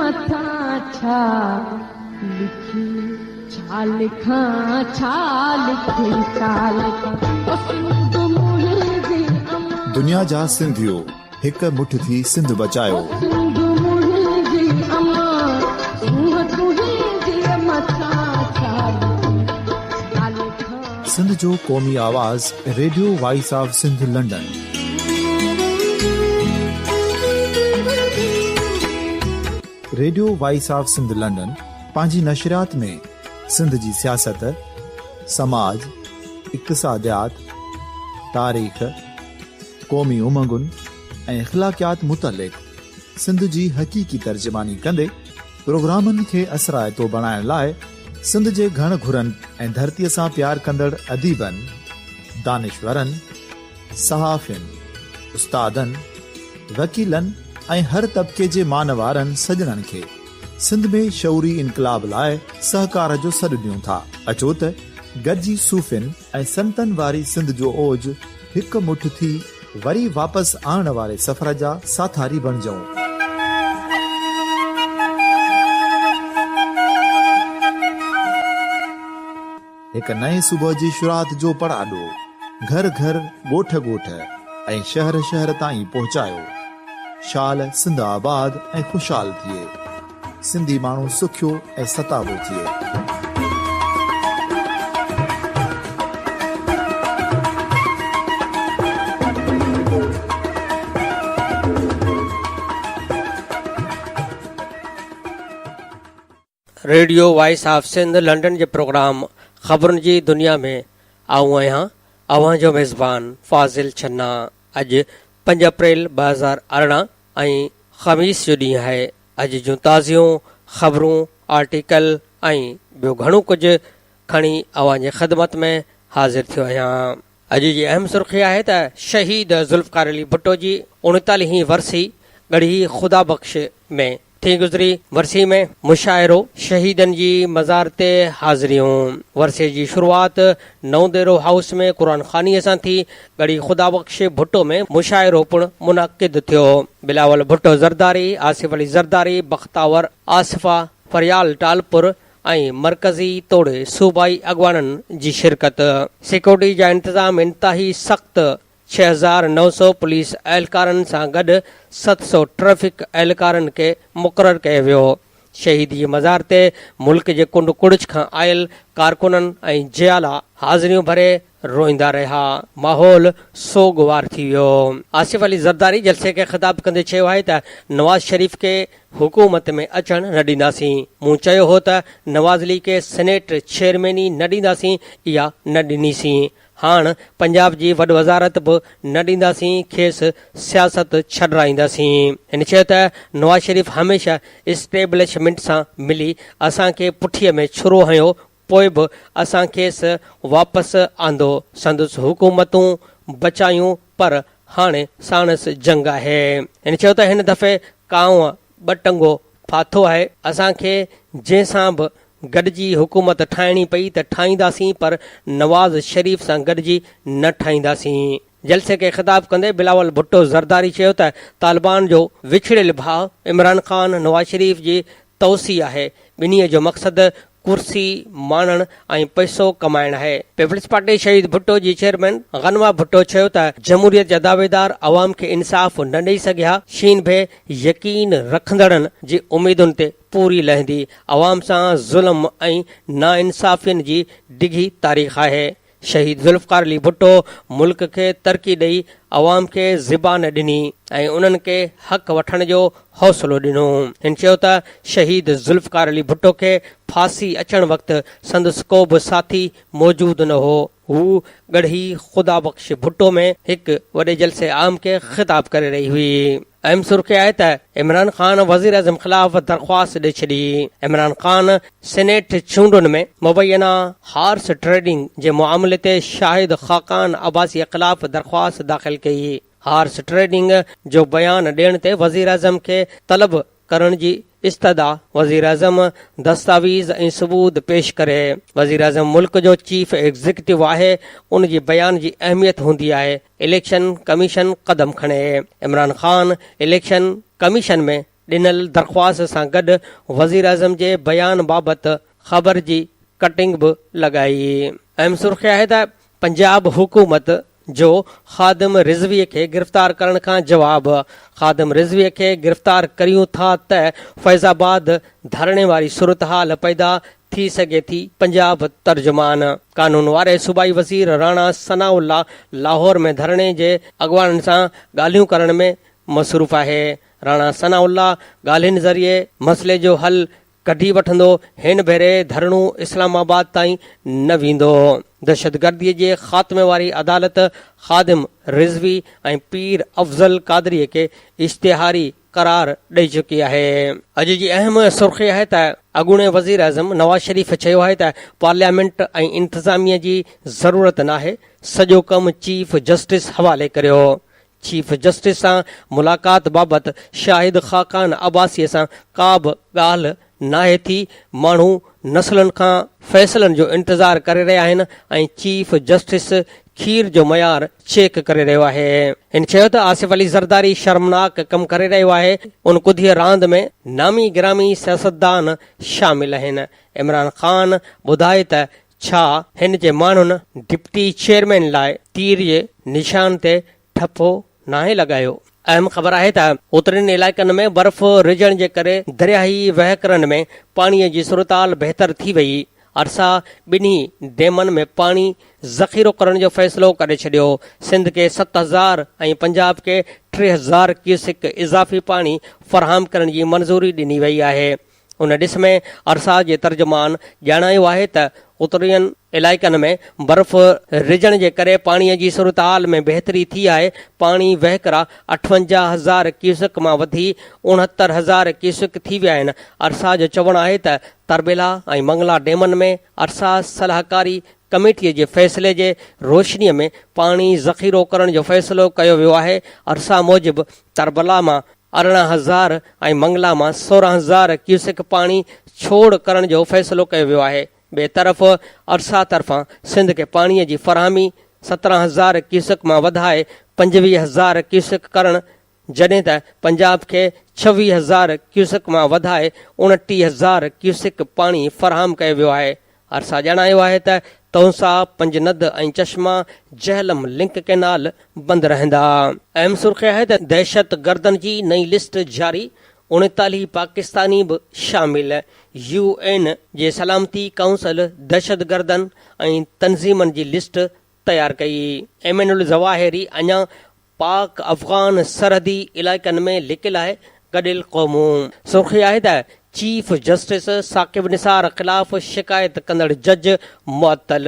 मथां छा लिखी छा लिखां छा लिखी छा लिखां दुनिया जा सिंधियो हिक मुठ थी सिंध बचायो। सिंध जो क़ौमी आवाज़ radio voice of Sindh London. Radio voice of Sindh London पंहिंजी नशरियात में सिंध जी सियासत, समाज, इक़्तिसादियात, तारीख़, क़ौमी उमंगुनि ऐं अख़लाक़ियात मुतलिक़ सिंध जी हक़ीक़ी तर्जुमानी कंदे प्रोग्रामनि खे असराइतो बणाइण लाइ सिंध जे घण घुरनि ऐं धरतीअ सां प्यार कंदड़ अदीबनि, दानिशवरनि, सहाफ़ियुनि, उस्तादनि, वकीलनि ऐं हर तबिके जे मानवारनि सजणनि खे सिंध में शऊरी इनकलाब लाइ सहकार जो सॾु ॾियूं था। अचो त गॾिजी सूफ़ियुनि ऐं संतनि वारी सिंध जो ओज हिकु मुठ थी वरी वापसि आणण वारे सफ़र जा साथारी बणिजऊं। हिकु नए सुबुह जी शुरूआत जो पड़ाॾो घर घर, ॻोठ ॻोठ ऐं शहर शहर ताईं पहुचायो। शाल सिंध आबाद ऐं ख़ुशहाल थिए, सिंधी माण्हू सुखियो ऐं सताबो थिए। Radio voice of Sindh London जे प्रोग्राम ख़बरुनि जी दुनिया में आऊं आहियां अव्हां जो मेज़बान फ़ाज़िल छन्ना। अॼु 5 अप्रैल 2018 ऐं ख़मीस जो ॾींहुं आहे। अॼु जूं ताज़ियूं ख़बरूं, आर्टिकल ऐं ॿियो घणो कुझु खणी अव्हां जे ख़िदमत में हाज़िर थियो आहियां। अॼु जी अहम सुर्ख़ी आहे त शहीद ज़ुल्फ़कार अली भुट्टो जी 39वीं वरसी गढ़ी ख़ुदा बख़्श में थी गुज़री। वरसी में मुशाइरो, शहीदनि जी मज़ार ते हाज़िरियूं। वरसे जी शुरूआत नवदेरो हाउस में क़ुरान ख़ानीअ सां थी। गढ़ी ख़ुदा बख़्श भुट्टो में मुशाइरो पिणु मुनक़िद थियो। बिलावल भुट्टो ज़रदारी, आसिफ अली ज़रदारी, बख़्तावर आसिफा, फरियाल टालपुर ऐं मरकज़ी तोड़े सूबाई अॻवाननि जी शिरकत। सिक्योरिटी जा इंतज़ाम इंतिहाई सख़्त। 6900 पुलिस एहलकारनि सां गॾु 700 ट्रैफ़िक एहलकारनि खे मुक़ररु कयो वियो। शहीदी मज़ार ते मुल्क जे कुंड कुड़िच खां आयल कारकुननि ऐं जियाला हाज़िरियूं भरे रोईंदा रहिया। माहौल सोगवार थी वियो। आसिफ अली ज़रदारी जलसे खे ख़िताब कंदे चयो आहे त नवाज़ शरीफ़ खे हुकूमत में अचणु न ॾींदासीं। मूं चयो हो त नवाज़ अली खे सेनेट चेयरमैनी न ॾींदासीं, इहा न ॾिनीसीं। हाणे पंजाब जी वॾ वज़ारत बि न ॾींदासीं, खेसि सियासत छॾाईंदासीं। हिन चयो त नवाज़ शरीफ़ हमेशह इस्टेब्लिशमेंट सां मिली असांखे पुठीअ में छुरो हयो, पोइ बि असां खेसि वापसि आंदो। संदसि हुकूमतूं बचायूं पर हाणे साणसि जंग आहे। हिन चयो त हिन दफ़े कांव ॿटंगो फाथो आहे। असांखे जंहिंसां बि गॾिजी हुकूमत ठाहिणी पई त ठाहींदासीं, पर नवाज़ शरीफ़ सां गॾिजी न ठाहींदासीं। जलसे खे ख़िताब कंदे बिलावल भुट्टो ज़रदारी चयो त तालिबान जो विछड़ियल भाउ इमरान ख़ान नवाज़ शरीफ़ जी तौसी आहे। ॿिन्हीअ जो मक़सदु कुर्सी माणणु ऐं पैसो कमाइणु आहे। पीपल्स पार्टी शहीद भुट्टो जी चेयरमैन गनवा भुट्टो चयो त जमहूरियत जा दावेदार अवाम खे इंसाफ़ न ॾेई सघिया। शीन भे यकीन रखंदड़नि जी उमेदुनि ते पूरी लहंदी। अवाम सां ज़ुल्म ऐं नाइंसाफ़ियुनि जी डिघी तारीख़ आहे। शहीद ज़ुल्फ़कार अली भुट्टो मुल्क खे तरक़ी ॾेई अवाम खे ज़बान ॾिनी ऐं उन्हनि खे हक़ वठण जो हौसलो ॾिनो। हिन चयो त शहीद ज़ुल्फ़कार अली भुट्टो खे फांसी अचण वक़्तु संदसि को बि साथी मौजूदु न हो। हू गढ़ी ख़ुदा बख़्श भुट्टो में हिकु वॾे जलसे आम खे ख़िताब करे रही हुई। अहम सुर्ख़ी आहे त इमरान ख़ान वज़ीर आज़म ख़िलाफ़ दरख़्वास्त ॾेई छॾी। इमरान ख़ान सेनेट चूंडुनि में मुबैना हॉर्स ट्रेडिंग जे मामले ते शाहिद ख़ाकान अब्बासी ख़िलाफ़ दरख़्वास्त दाख़िल कई। हॉर्स ट्रेडिंग जो बयान ॾियण ते वज़ीर आज़म खे तलब करण जी इस्तदा वज़ीर आज़म दस्तावेज़ ऐं सबूत पेश करे। वज़ीर आज़म मुल्क जो चीफ एग्ज़ीक्यूटिव आहे, उन जी बयान जी अहमियत हूंदी आहे। इलेक्शन कमीशन कदम खणे। इमरान ख़ान इलेक्शन कमीशन में ॾिनल दरख़्वास्त सां गॾु वज़ीर आज़म जे बयान बाबति ख़बर जी कटिंग बि लॻाई। अहम सुर्ख़ी आहे त पंजाब हुकूमत जो ख़ादिम रिज़वीअ खे गिरफ़्तार करण खां जवाब। ख़ादिम रिज़वीअ खे गिरफ़्तार करियूं था त फैज़ाबाद धरणे वारी सूरतहाल पैदा थी सघे थी। पंजाब तर्जुमान कानून वारे सूबाई वज़ीर राणा सनाउल्ला लाहौर में धरणे जे अॻवाननि सां ॻाल्हियूं करण में मसरूफ़ आहे। राणा सनाउल्ला ॻाल्हियुनि ज़रिए मसइले जो हल कढी वठंदो। हिन भेरे धरणो इस्लामाबाद ताईं न वेंदो। दहशतगर्दीअ जे ख़ात्मे वारी अदालत ख़ादिम रिज़वी ऐं पीर अफ़ज़ल क़ादरीअ खे इश्तिहारी करार ॾेई चुकी आहे। अॼु जी अहम सुर्ख़ी आहे त अॻूणे वज़ीर आज़म नवाज़ शरीफ़ चयो आहे त पार्लियामेंट ऐं इंतिज़ामिया जी ज़रूरत नाहे, सॼो कमु चीफ जस्टिस हवाले करियो। चीफ जस्टिस सां मुलाक़ात बाबति शाहिद ख़ाकान अब्बासीअ सां का बि ॻाल्हि नाहे थी। माण्हू नसलनि खां फ़ैसिलनि जो इंतज़ारु करे रहिया आहिनि ऐं चीफ जस्टिस खीर जो मयार चेक करे रहियो आहे। हिन चयो त आसिफ अली ज़रदारी शर्मनाक कमु करे रहियो आहे। उन कुधीअ रांदि में नामी गिरामी सियासतदान शामिल आहिनि। इमरान ख़ान ॿुधाए त छा हिन जे माण्हुनि डिप्टी चेयरमैन लाइ तीर जे निशान ते ठपो नाहे लॻायो। अहम ख़बर आहे त उतरनि इलाइक़नि में बर्फ़ रिझण जे करे दरियाही वहिकरनि में पाणीअ जी सूरताल बहितर थी वई। अरसा ॿिन्ही डेमनि में पाणी ज़ख़ीरो करण जो फ़ैसिलो करे छॾियो। सिंध खे 7000 ऐं पंजाब खे 3000 क्यूसिक इज़ाफ़ी पाणी फ़राहम करण जी मंज़ूरी ॾिनी वई आहे। उन ॾिस में अरसा जे तर्जुमान ॼाणायो आहे त उतरियनि इलाइक़नि में बर्फ़ रिझण जे करे पाणीअ जी सूरतहाल में बहितरी थी आहे। पाणी वहिकरा 58,000 क्यूसिक मां वधी 69,000 क्यूसिक थी विया आहिनि। अरसा जो चवणु आहे त तरबेला ऐं मंगला डेमनि में अरसा सलाहकारी कमेटीअ जे फ़ैसिले जे रोशनीअ में पाणी ज़ख़ीरो करण जो फ़ैसिलो कयो वियो आहे। अरसा मूजिबि तरबला मां 18,000 ऐं मंगला मां 16,000 क्यूसिक पाणी छोड़ करण जो फ़ैसिलो कयो वियो आहे। ॿिए तरफ़ अरसा तरफ़ां सिंध खे पाणीअ जी फ़राहमी 17,000 क्यूसिक मां वधाए 25,000 क्यूसिक करणु, जॾहिं त पंजाब खे 26,000 क्यूसिक मां वधाए 29,000 क्यूसिक पाणी फ़राहम कयो वियो आहे। अरसा ॼाणायो आहे त तौसा, पंजनद ऐं चश्मा जहलम लिंक केनाल बंदि रहंदा। अहम सुर्ख़ी आहे त दहशत गर्दनि जी नई लिस्ट जारी, 39 पाकिस्तानी बि शामिल। UN जे सलामती काउंसिल दहशत गर्दनि ऐं तनज़ीमनि जी लिस्ट तयारु कई। एमनुल ज़वाहिरी अञा पाक अफ़गान सरहदी इलाइक़नि में लिकियलु आहे। गॾियल क़ौमूं सुर्ख़ी आहे त चीफ जस्टिस साकिब निसार ख़िलाफ़ शिकायत कंदड़ जज मुअत्तल।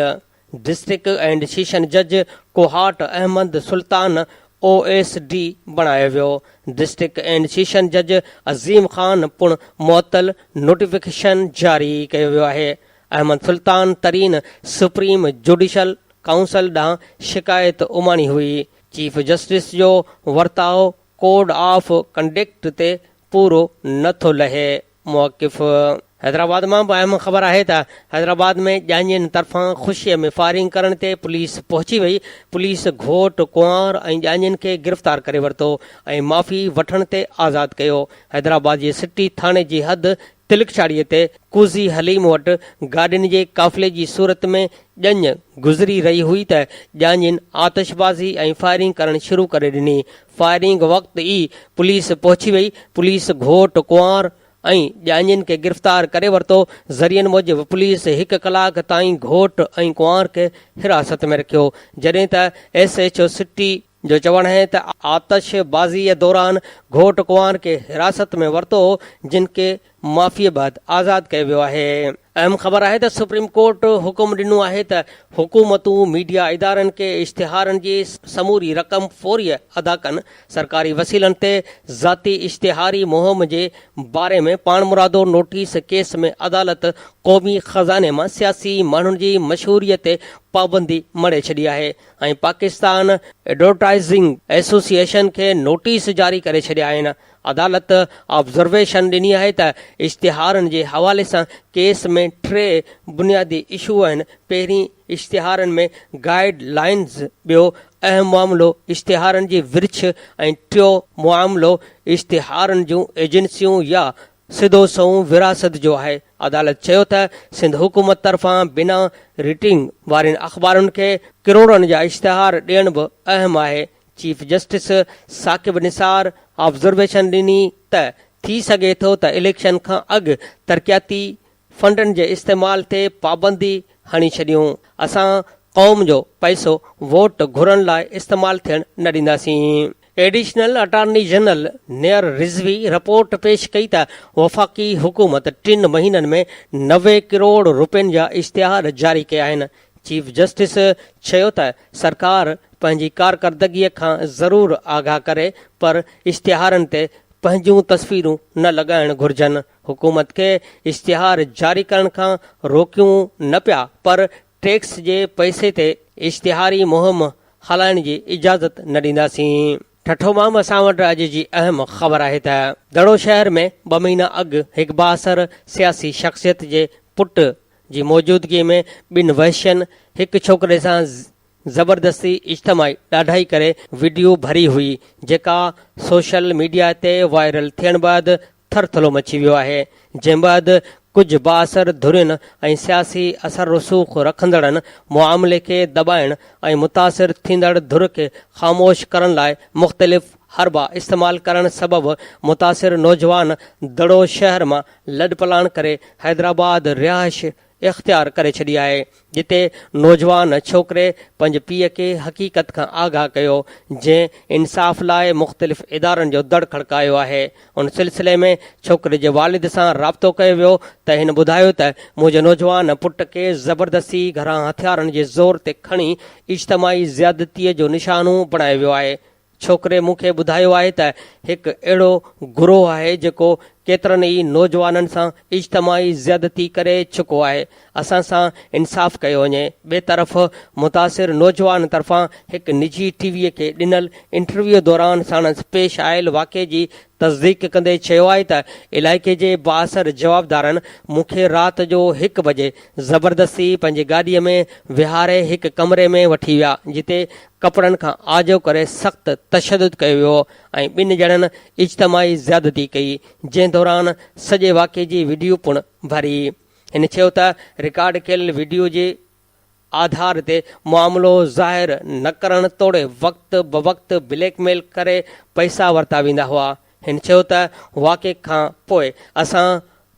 डिस्ट्रिक्ट एंड सेशन जज कोहाट अहमद सुल्तान OSD बणायो वियो। डिस्ट्रिक्ट एंड सेशन जज अज़ीम ख़ान पुण मुअत्तल। नोटिफिकेशन जारी कयो वियो आहे। अहमद सुल्तान तरीन सुप्रीम जुडिशल काउंसिल ॾांहुं शिकायत उमाणी हुई। चीफ जस्टिस जो वर्ताउ कोड ऑफ कंडक्ट ते पूरो नथो लहे। मौक़िफ़ हैदराबाद मां बि अहम ख़बर आहे त हैदराबाद में ॼाणियुनि तरफ़ां ख़ुशीअ में फायरिंग करण ते पुलिस पहुची वई। पुलिस घोट, कुंवार ऐं ॼाणियुनि खे गिरफ़्तार करे वरितो ऐं माफ़ी वठण ते आज़ादु कयो। हैदराबाद जे सिटी थाणे जी हद तिलकशाड़ीअ ते कूज़ी हलीम वटि गाॾियुनि जे काफ़िले जी सूरत में ॼञ गुज़री रही हुई त ॼाणियुनि आतिशबाज़ी ऐं फायरिंग करणु शुरू करे ॾिनी। फायरिंग वक़्तु ई पुलिस पहुची वई। पुलिस घोट, कुंवार ऐं ॼाणियुनि खे गिरफ़्तार करे वरितो। ज़रियनि मूजिबि पुलिस 1 कलाक ताईं घोट ऐं कुंवार खे हिरासत में रखियो, जॾहिं त SHO सिटी जो चवणु आहे त आतिशबाज़ीअ दौरान घोट कुंवार खे हिरासत में वरितो, जिन खे माफ़ीअ बैदि आज़ादु कयो वियो आहे। अहम ख़बर आहे त सुप्रीम कोर्ट हुकुम ॾिनो आहे त हुकूमतूं मीडिया इदारनि खे इश्तिहारनि जी समूरी रक़म फ़ौरी अदा कनि। सरकारी वसीलनि ते ज़ाती इश्तिहारी मुहिम जे बारे में पाण मुरादो नोटिस केस में अदालत क़ौमी ख़ज़ाने मां सियासी माण्हुनि जी मशहूरीअ ते पाबंदी मणे छॾी आहे ऐं पाकिस्तान एडवर्टाइज़िंग एसोसिएशन खे नोटिस जारी करे छॾिया आहिनि। अदालत ऑब्ज़र्वेशन ॾिनी आहे त इश्तिहारनि जे हवाले सां केस में 3 बुनियादी इशू आहिनि। पहिरीं इश्तिहारनि में गाइड लाइन्स। ॿियो अहम मामिलो इश्तिहारनि जी विर्छ ऐं टियों मामिलो इश्तिहारनि जूं एजेंसियूं या सिधो सऊं विरासत जो आहे। अदालत चयो त सिंध हुकूमत तरफ़ां बिना रेटिंग वारनि अख़बारुनि खे किरोड़नि जा इश्तिहार ॾियण बि अहम आहे। Chief justice Saqib Nisar observation ॾिनी त थी सघे थो त इलेक्शन खां अॻु तरक़ियाती फंडनि जे इस्तेमाल ते पाबंदी हणी छॾियूं। असां क़ौम जो पैसो वोट घुरण लाइ इस्तेमालु थियण न ॾींदासीं। Additional attorney general near Rizvi report पेश कई त वफ़ाक़ी हुकूमत 3 महीननि में 90 करोड़ रुपयनि जा इश्तिहार जारी कया आहिनि। चीफ जस्टिस चयो त सरकार पंहिंजी कारकर्दगीअ खां ज़रूरु आगाह करे, पर इश्तिहारनि ते पंहिंजूं तस्वीरूं न लॻाइण घुर्जनि। हुकूमत खे इश्तिहार जारी करण खां रोकियूं न पिया, पर टैक्स जे पैसे ते इश्तिहारी मुहिम हलाइण जी इजाज़त न ॾींदासीं। ठठो माम असां वटि अॼु जी अहम ख़बर आहे त दड़ो शहर में 2 महीना अॻु हिकु बासर सियासी शख़्सियत जे पुट जी मौजूदगीअ में 2 वहशियनि हिकु छोकिरे सां ज़बरदस्ती इज्तमाही ॾाढाई करे वीडियो भरी हुई, जेका सोशल मीडिया ते वायरल थियण बैदि थरथलो मची वियो आहे। जंहिं बैदि कुझु बाअसर धुरियुनि ऐं सियासी असर रसूख़ रखंदड़नि मुआमले खे दॿाइण ऐं मुतासिर थींदड़ धुर खे ख़ामोश करण लाइ मुख़्तलिफ़ हरबा इस्तेमालु करण सबबि मुतासिर नौजवान दड़ो शहर मां लॾपलाण करे हैदराबाद रिहाइश इख़्तियार करे छॾी आहे, जिते नौजवान छोकिरे पंहिंजे पीउ खे हक़ीक़त खां आगाह कयो, जंहिं इंसाफ़ लाइ मुख़्तलिफ़ इदारनि जो दड़ खड़कायो आहे। उन सिलसिले में छोकिरे जे वालिद सां राब्तो कयो वियो त हिन ॿुधायो त मुंहिंजे नौजवान पुट खे ज़बरदस्ती घरां हथियारनि जे ज़ोर ते खणी इज्तमाही ज़्यादतीअ जो निशानो बणायो वियो आहे। छोकिरे मूंखे ॿुधायो आहे त हिकु अहिड़ो गुरोह आहे जेको केतिरनि ई नौजवाननि सां इज्तमाही ज़्यादती करे चुको आहे। असां सां इंसाफ़ कयो वञे। ॿिए तरफ़ मुतासिर नौजवान तरफ़ां हिकु निजी टीवीअ खे ॾिनल इंटरव्यू दौरान साणसि पेश आयल वाक़े जी तस्दीक कंदे चयो आहे त इलाइक़े जे बाअसर जवाबदारनि मूंखे राति जो 1 बजे ज़बरदस्ती पंहिंजे गाॾीअ में विहारे हिकु कमरे में वठी विया, जिते कपिड़नि खां आजो करे सख़्तु तशदुद कयो वियो ऐं 2 ॼणनि इज्तमाही ज़्यादती कई, जंहिं दौरान सॼे वाक़े जी वीडियो पिणु भरी। हिन चयो त रिकॉर्ड कयल वीडियो जे आधार ते मामिलो ज़ाहिर न करण तोड़े वक़्त ब वक़्तु ब्लैकमेल करे पैसा वरिता वेंदा हुआ। हिन चयो त वाक़े खां पोइ असां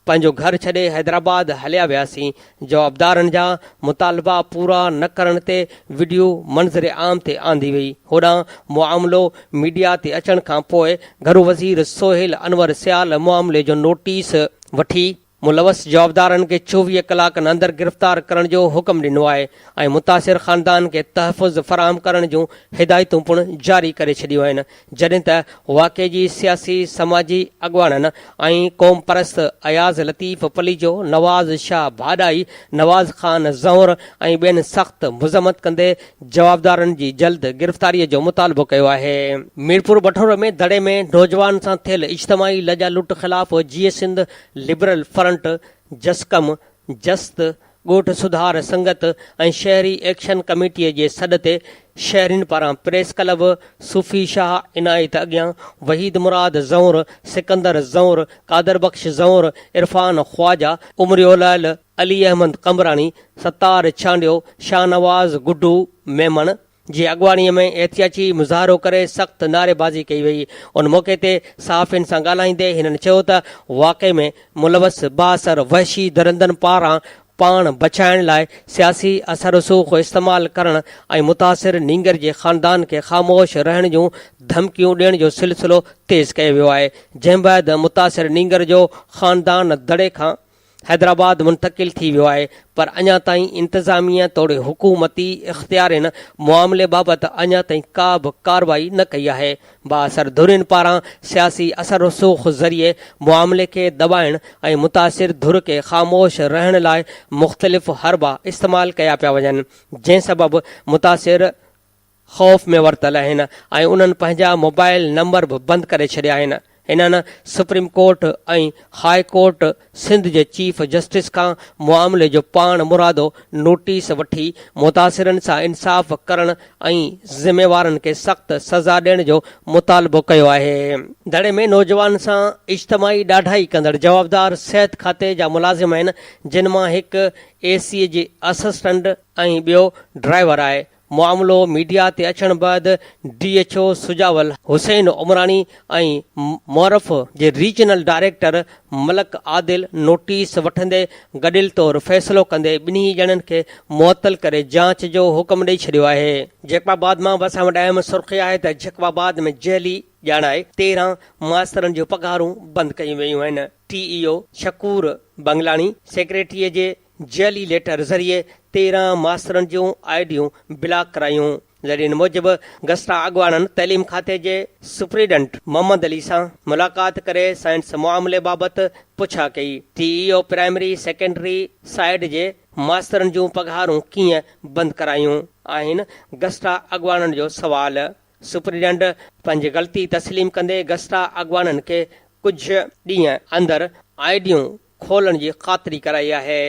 पंहिंजो घर छॾे हैदराबाद हलिया वियासीं। जवाबदारनि जा मुतालबा पूरा न करण ते वीडियो मंज़र आम ते आंदी वई। होॾां मामिलो मीडिया ते अचण खां पोइ घरू वज़ीर सोहेल अनवर सियाल मामले जो नोटिस वठी मुलवस जवाबदारनि खे 24 कलाकनि अंदरि गिरफ़्तार करण जो हुकुम ॾिनो आहे ऐं मुतासिर ख़ानदान खे तहफ़ुज़ फ़राहम करण जूं हिदायतूं पिणु जारी करे छॾियूं आहिनि। जॾहिं त वाक़े जी सियासी समाजी अॻुवाननि ऐं क़ौम परस्त अयाज़ लतीफ़ पलीजो, नवाज़ शाह भाॾाई, नवाज़ ख़ान ज़ौर ऐं ॿियनि सख़्तु मुज़मत कंदे जवाबदारनि जी जल्द गिरफ़्तारीअ जो मुतालबो कयो आहे। मीरपुर बठोर में दड़े में नौजवान सां थियल इज्तमाही लजा लुट ख़िलाफ़ जीए सिंध लिबरल फ्रंट, जसकम, जस्त, ॻोठ सुधार संगत ऐं शहरी एक्शन कमेटीअ जे सॾ ते शहरियुनि पारां प्रेस क्लब, सूफ़ी शाह इनायत अॻियां, वहीद मुराद ज़ौर, सिकंदर ज़ौर, कादर बख़्श ज़ौर, इरफान ख्वाजा, उमरियोलाल, अली अहमद कमरानी, सत्तार छांडियो, शाहनवाज़ गुड्डू मेमन जी अॻवानीअ में एहतियाती मुज़ाहिरो करे सख़्तु नारेबाज़ी कई वई। उन मौक़े ते सहाफ़ियुनि सां ॻाल्हाईंदे हिननि चयो त वाक़े में मुलवस बाअसर वहशी दरिंदनि पारां पाण बचाइण लाइ सियासी असर रसूख़ इस्तेमालु करण ऐं मुतासिर नींगर जे ख़ानदान खे ख़ामोश रहण जूं धमकियूं ॾियण जो सिलसिलो तेज़ कयो वियो आहे। जंहिं बैदि मुतासिर नींगर जो ख़ानदान दड़े खां हैदराबाद मुंतक़िल थी वियो आहे, पर अञा ताईं इंतिज़ामिया तोड़े हुकूमती इख़्तियारनि मामले बाबति अञा ताईं का बि कार्रवाई न कई आहे। बाअसर धुरियुनि पारां सियासी असर रसूख़ ज़रिए मामले खे दॿाइण ऐं मुतासिर धुर खे ख़ामोश रहण लाइ मुख़्तलिफ़ हरबा इस्तेमालु कया पिया वञनि, जंहिं सबबि मुतासिर ख़ौफ़ में वरितल आहिनि ऐं उन्हनि पंहिंजा मोबाइल नंबर बि बंदि करे छॾिया आहिनि। हिननि सुप्रीम कोर्ट ऐं हाई कोर्ट सिंध जे चीफ जस्टिस खां मामले जो पाण मुरादो नोटिस वठी मुतासिरनि सां इंसाफ़ करण ऐं ज़िम्मेवारनि खे सख़्त सज़ा ॾियण जो मुतालबो कयो आहे। धड़े में नौजवान सां इज्तमाही ॾाढाई कंदड़ जवाबदार सिहत खाते जा मुलाज़िम आहिनि, जिन मां हिकु एसीअ जे असिस्टेंट ऐं ॿियो ड्राइवर आहे। मामलो मीडिया ते अचण बैदि DHO सुजावल हुसैन उमरानी ऐं मोरफ जे रीजनल डायरेक्टर मलक आदिल नोटिस वठंदे गॾियल तौरु फ़ैसिलो कंदे ॿिन्ही ॼणनि खे मुअतल करे जांच जो हुकुम ॾेई छॾियो आहे। जैकबाबाद मां बसां वटि अहम सुर्ख़ी आहे त जैकबाबाद में जेली ॼाणाए 13 मास्तरनि जूं पघारूं बंदि कयूं वयूं आहिनि। TEO शकूर बंगलानी सेक्रेटरीअ जे जेली लेटर ज़रिए 13 मास्तरनि जूं आईडियूं ब्लॉक करायूं। ज़रिए मूजिबि गस्टा अॻवाननि तइलीम खाते जे सुप्रीडेंट मोहम्मद अली सां मुलाक़ात करे साइंस मामले बाबति पुछा कई। TEO प्राइमरी सेकेंडरी साइड जे मास्तरनि जूं पघारूं कीअं बंदि करायूं आहिनि, गस्टा अॻवाननि जो सवाल। सुप्रीडेंट पंहिंजी ग़लती तस्लीम कंदे गस्टा अॻवाननि खे कुझु ॾींहं अंदरि आईडियूं खोलण जी ख़ातिरी कराई आहे।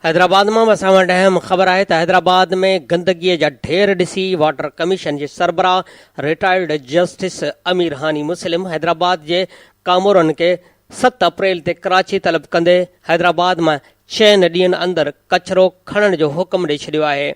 हैदराबाद मां असां वटि अहम ख़बर आहे त हैदराबाद में गंदगीअ जा ढेर ॾिसी वाटर कमीशन जे सरबराह रिटायर्ड जस्टिस अमीर हानी मुस्लिम हैदराबाद जे कामोरनि खे 7 अप्रैल ते कराची तलब कंदे हैदराबाद मां 6 ॾींहंनि अंदरि कचरो खणण जो हुकुम ॾेई छॾियो आहे।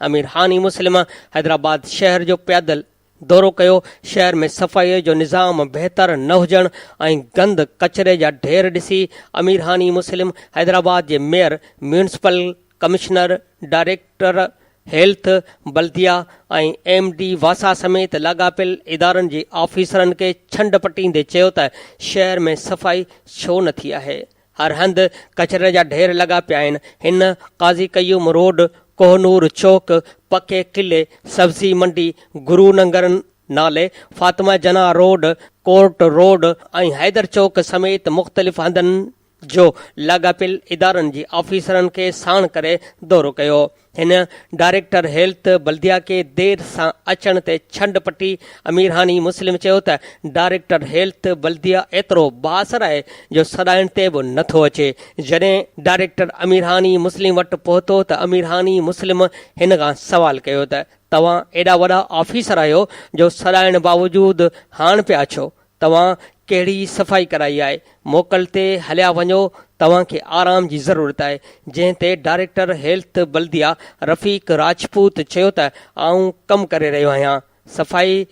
अमीर हानी मुस्लिम हैदराबाद शहर जो पैदल दौरो कयो। शहर में सफ़ाईअ जो निज़ाम बहितर न हुजण ऐं गंद कचरे जा ढेर ॾिसी अमीर हानी मुस्लिम हैदराबाद जे mayor, municipal commissioner, director health, बल्दिया ऐं MD वासा समेत लाॻापियल इदारनि जे ऑफिसरनि खे छंड पटींदे चयो त शहर में सफ़ाई छो न थी आहे। हर हंधि कचरे जा ढेर लॻा पिया आहिनि। हिन काज़ी कयूम रोड, कोहनूर चौक, पके किले, सब्जी मंडी, गुरुनगर नाले, फातिमा जना रोड, कोर्ट रोड ऐं हैदर चौक समेत मुख़्तलिफ़ हंधनि जो लाॻापियल इदारनि जी ऑफिसरनि खे साण करे दौरो कयो। हिन डायरेक्टर हेल्थ बल्दिया खे देर सां अचण ते छंड पटी अमीर हानी मुस्लिम चयो त डायरेक्टर हेल्थ बल्दिया एतिरो बासर आहे जो सॾाइण ते बि नथो अचे। जॾहिं डायरेक्टर अमीर हानी मुस्लिम वटि पहुतो त अमीर हानी मुस्लिम हिन खां सवाल कयो त तव्हां एॾा वॾा ऑफिसर आहियो जो सॾाइण बावजूदि हाण पिया छो? तव्हां कहिड़ी सफ़ाई कराई आहे? मोकल ते हलिया वञो, तव्हांखे आराम जी ज़रूरत आहे। जंहिं ते डायरेक्टर हेल्थ बल्दिया रफ़ीक राजपूत चयो त आऊं कमु करे रहियो आहियां, सफ़ाई